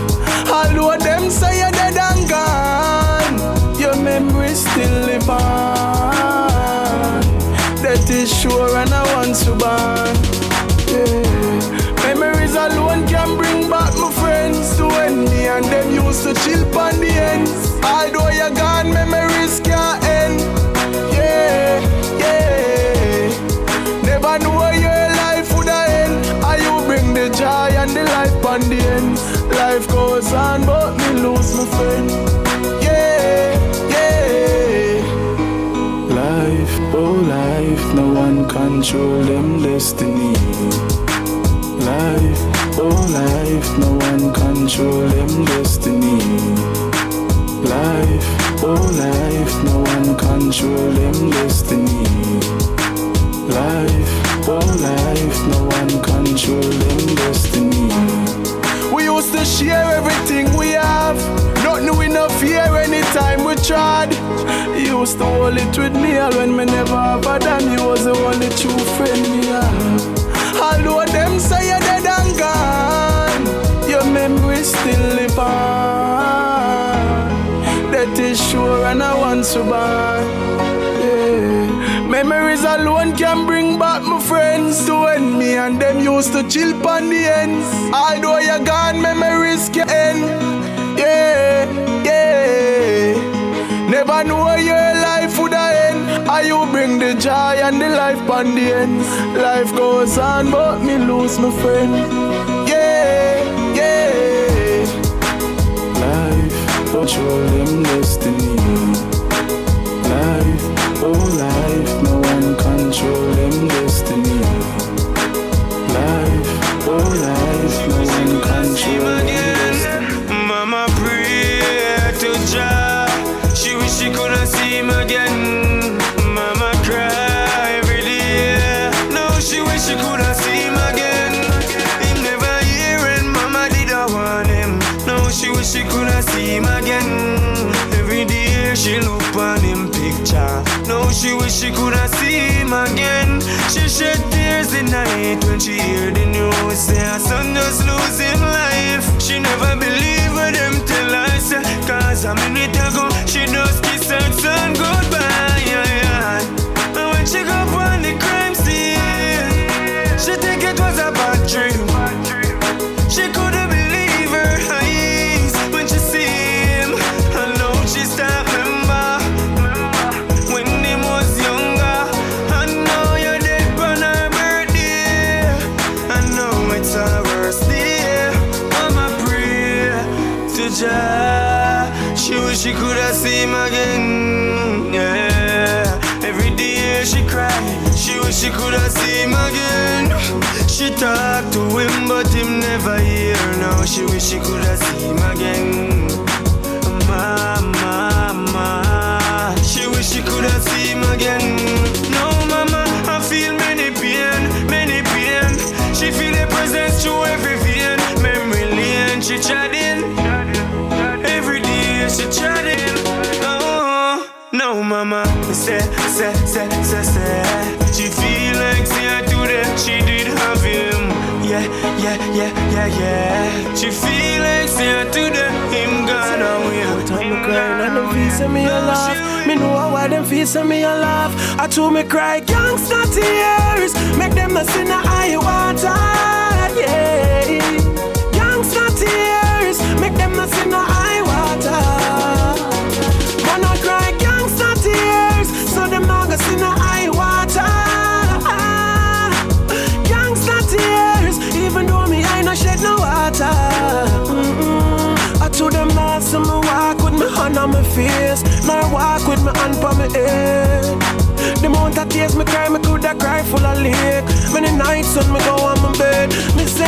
Although them say you're dead and gone, your memories still live on. That is sure and I want to burn. Yeah. Memories alone can bring back my friends to when me and them used to chill on the ends. Although you're gone, memories can't end. Yeah, yeah. Never know where your life would end. How you bring the joy and the life on the end. Life goes on, but me lose my friend. Yeah, yeah. Life, oh life, no one control them destiny. Life, oh life, no one control them destiny. Life, oh life, no one control them destiny. Life, oh life, no one control them destiny. We used to share everything we have. Nothing we no fear anytime we tried. He used to hold it with me all when me never have a damn. He was the only true friend me have. Although them say you're dead and gone, your memories still live on. That is sure and I want to burn. Yeah. Memories alone can bring back my friends to when me and them used to chill on the ends. Although you're gone, memories can end. Yeah, yeah. Never know where your life would end. How you bring the joy and the life on the ends. Life goes on, but me lose my friend. Yeah, yeah. Life, control them destiny. Life, oh life, no one control them destiny. Life, oh life, no one control them destiny. Mama pray to Jah, she wish she coulda see him again. Mama cry every day, no she wish she coulda see him again. Him never here and mama didn't want him. No she wish she coulda see him again. Every day she look on him picture. No she wish she coulda see him again. She shed tears in night when she heard the news say her son just lose him life. She never believed what them tell her, say, cause a minute ago she just kissed her son goodbye. And when she go on the crime scene, she think it was a bad dream. She couldn't believe her eyes when she see him. And now she start remember when him was younger. And now you're dead on her birthday. And now it's her worst day. Mama pray to Jah, she wish she could have seen him again. Yeah, every day she cried, she wish she could have seen him again. She talked to him but him never hear. Now she wish she could have seen him again. Mama, she wish she could have seen him again. No mama, I feel many pain, many pain. She feel the presence through every vein. Memory lane, she chatting. She feel like say today she did have him. Yeah. She feel like say today him gone away. Time me crying and them feel say me a laugh. Me know why them feel say me a laugh. I told me cry gangsta tears, make them not see the eye water. Yeah, gangsta tears, make them not see the eye water. Man I cry gangsta tears, so them not gonna see the eye water. Gangsta tears, even though me I no shed no water. I told them not to me walk with me hand on my face, nor walk with me hand on my head. The amount of tears me cry, me coulda cry full of lake. Many nights when me go on my bed, me say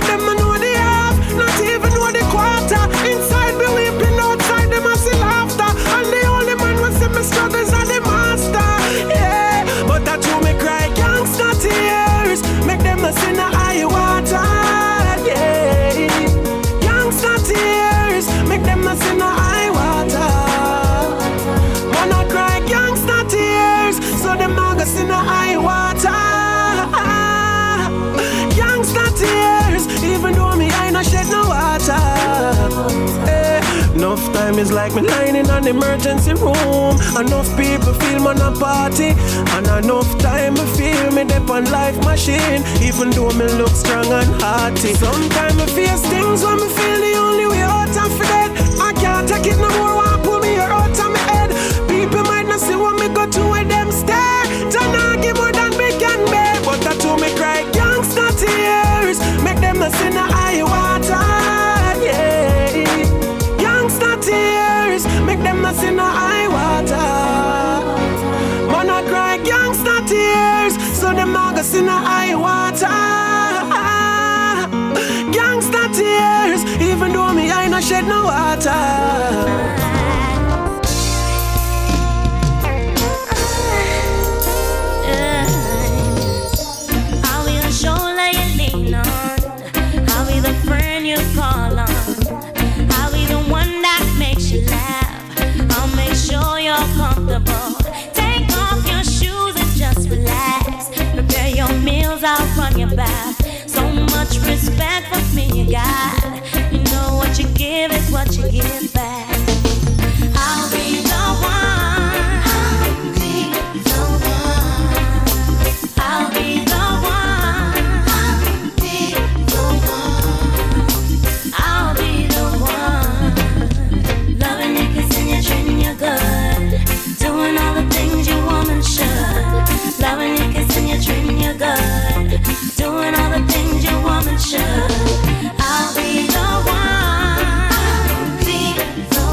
them I know they have, not even know the quarter. Inside me weeping, outside them I see laughter. And the only man who see me struggles are the master. Yeah, but that too me cry gangsta tears, make them not see the eye water. Yeah, gangsta tears, make them not see the eye water. Man I cry gangsta tears, so them not gonna see the eye water. Gangsta tears, even though me I not shed no water. Enough time is like me lying in an emergency room. Enough people feel man a party, and enough time I feel me dip on life machine. Even though me look strong and hearty, sometimes I face things when me feel the only way out and forget. I can't take it no more, want pull me out of my head. People might not see what me go to with them stare. Don't argue more than me can bear, but that to me cry gangsta tears, make them not see the eye water. Yeah, gangsta tears, make them not see the eye water. Man I cry gangsta tears, so them not gonna see the eye water. Gangsta tears, even though me I not shed no water. You call on, I'll be the one that makes you laugh. I'll make sure you're comfortable. Take off your shoes and just relax. Prepare your meals, I'll run your bath. So much respect for me you got. You know what you give is what you give back. I'll be the one. I'll be the one. I'll be the one. Doing all the things you woman should. Loving you, kissing you, treating you good. Doing all the things you woman should. I'll be the one. I'll be the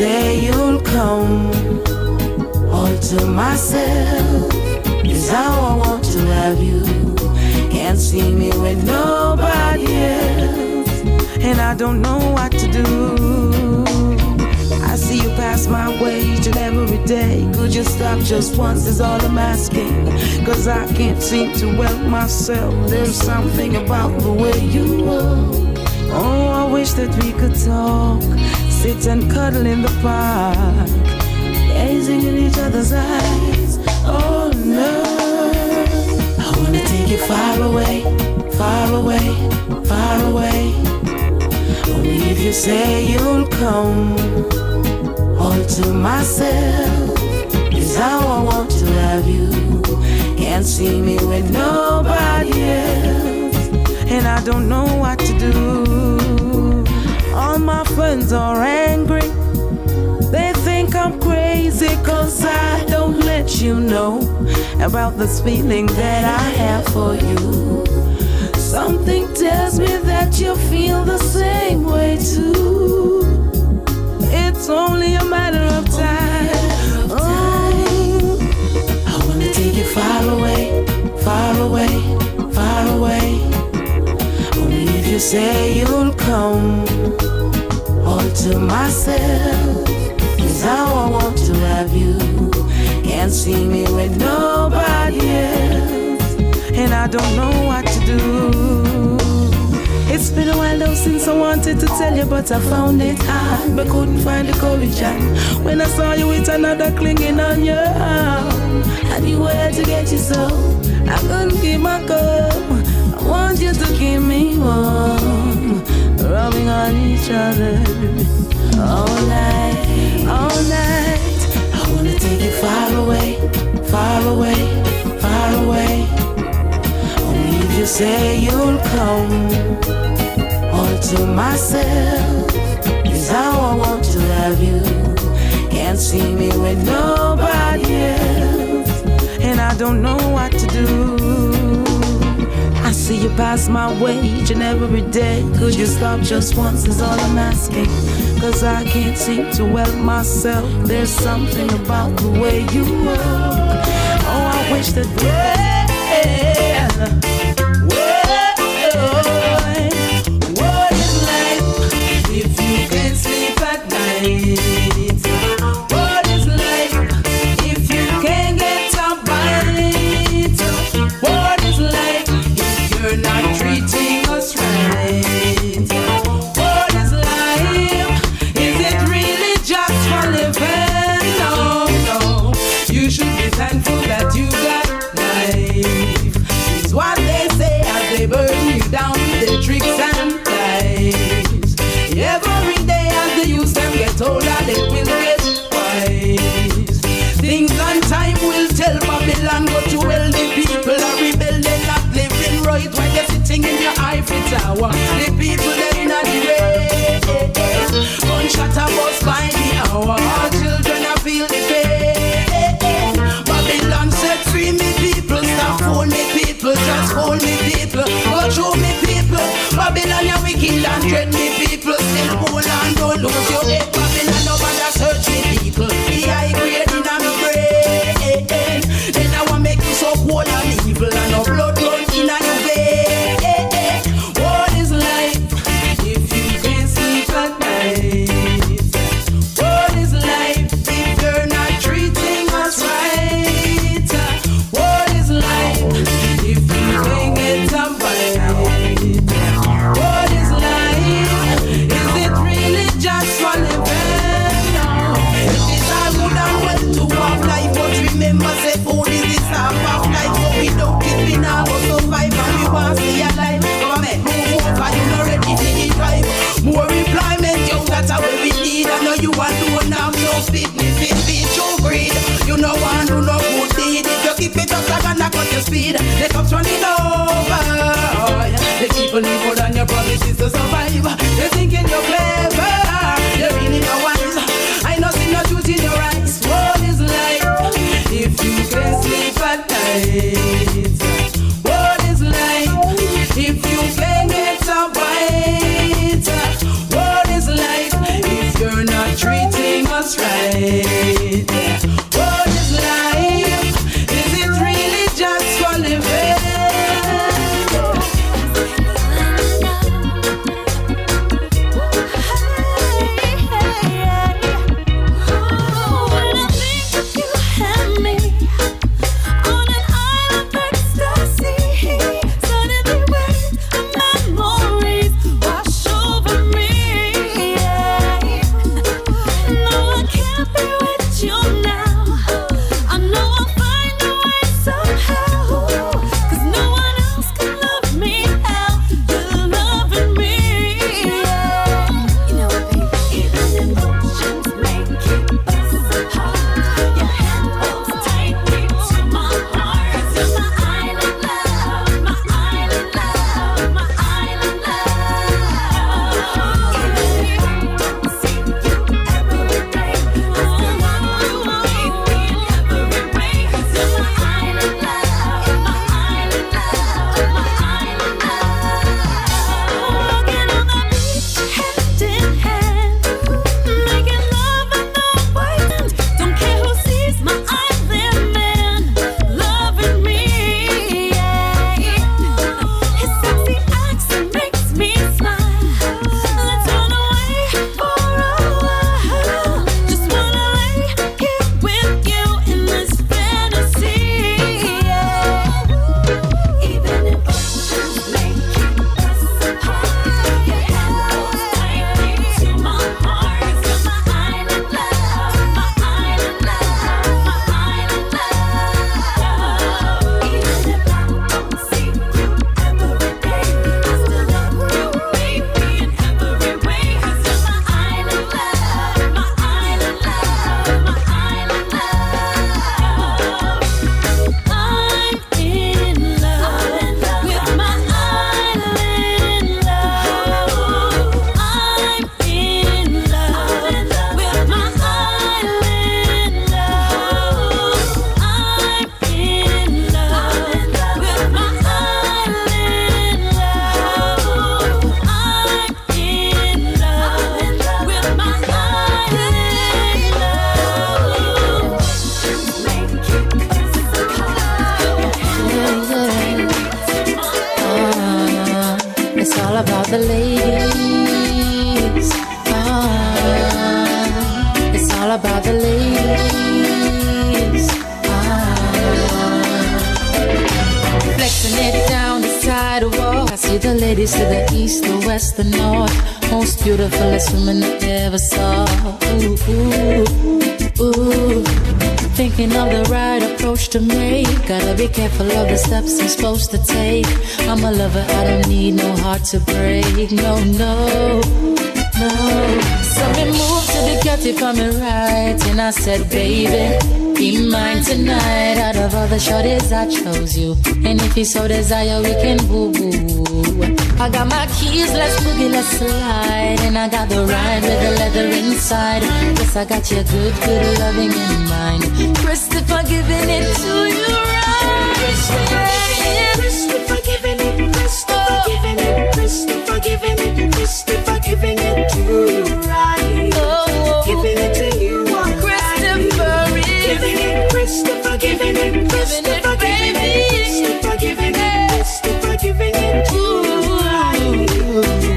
say you'll come, all to myself is how I want to have you. Can't see me with nobody else, and I don't know what to do. I see you pass my way each and every day. Could you stop just once is all I'm asking, 'cause I can't seem to help myself. There's something about the way you walk. Oh, I wish that we could talk, sit and cuddle in the park, gazing in each other's eyes. Oh no, I wanna take you far away, far away, far away. Only if you say you'll come, all to myself is how I want to have you. Can't see me with nobody else, and I don't know what to do. All my friends are angry, they think I'm crazy 'cause I don't let you know about this feeling that I have for you. Something tells me that you feel the same way too. It's only a matter of time. Oh, I wanna take you far away, far away, far away. Only if you say you'll come, all to myself is how I want to have you. Can't see me with nobody else, and I don't know what to do. It's been a while though since I wanted to tell you, but I found it hard, but couldn't find the courage. And when I saw you with another clinging on your arm, I knew where to get you, so I couldn't keep my calm. I want you to keep me warm, rubbing on each other all night, all night. I wanna take you far away, far away, far away. Only if you say you'll come, all to myself is how I want to have you. Can't see me with nobody else, and I don't know what to do. I see you pass my way each and every day. Could you stop just once is all I'm asking, 'cause I can't seem to help myself. There's something about the way you walk. Oh, I wish that what is life if you can't sleep at night? What is life if you can't get up right? What is life if you're not treating us right? What is life? Is it really just for living? No, no. You should be thankful that you got life. It's what they say as they burn you down with their tricks and lies. Every day as they use them get older, they will get wise. Things on time will tell Babylon go to hell. The people are rebelling, not living right while they're sitting in your ivory tower. The people they in the rain, gunshot a bus by the hour. Our children are feel the pain. Babylon set free me people, stop hold me people, just hold me people, go show me people. Babylon you wicked and dread me people, still hold on, don't lose your head. Babylon nobody search me people, the high grade in my brain. Then I want make you so cold and evil and no blood run in your vein. What is life if you can't sleep at night? What is life if you're not treating us right? What is life if you can't get up right? What is life? Is it really just for living? No. It is all good and well to walk life, but remember say food is the staff of life. So we don't get me now, but survive and we want to see a life. Government move over, you not ready to the drive. More employment, yo, that's how we need. I know you want to have no fitness, it beat your greed. You know want to no good deed. If you keep it up, I'm gonna cut your speed. The cops running over. The people live more than your promises to survive. They're thinking you're clever, you're really no wise. I know see no truth in your eyes. What is life if you can't sleep at night? What is life if you can't get up right? What is life if you're not treating us it. What is life? Is it really just for living? The ladies, it's all about the ladies, flexing it down the sidewalk. I see the ladies to the east, the west, the north. Most beautifulest women I ever saw. Ooh, ooh, ooh. Thinking of the right approach to make. Gotta be careful of the steps I'm supposed to take. I'm a lover, I don't need no heart to break. No, no, no. So me moved to the catty for me right, and I said, baby, be mine tonight. Out of all the shorties I chose you, and if you so desire we can woo-woo. I got my keys, let's boogie, let's slide. And I got the ride with the leather inside. Yes, I got your good, good loving in mind. Christopher giving it to you right. Christopher giving it, Christopher giving it, Christopher giving it, Christopher giving it to you right. Oh, giving it to you right. Christopher giving it, Christopher giving it, Christopher giving it, Christopher giving it, Christopher giving it to you right.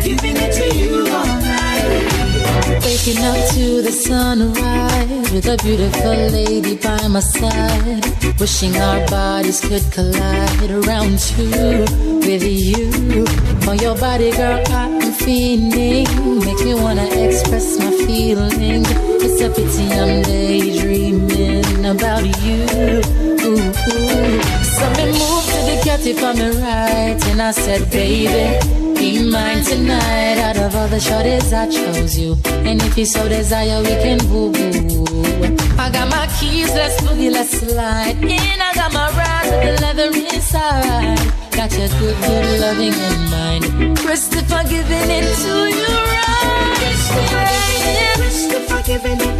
Giving it to you all right. Waking up to the sunrise with a beautiful lady by my side. Wishing our bodies could collide around two with you. For your body, girl, I'm fiending. Make me wanna express my feeling. It's a pity I'm daydreaming about you. Ooh, ooh. So me moved to the catty for me right, and I said, baby, be mine tonight. Out of all the shorties I chose you, and if you so desire we can woo-woo. I got my keys, let's boogie, let's slide. And I got my ride with the leather inside. Got your good, good loving in mind. Christopher giving it to you right. Christopher giving it,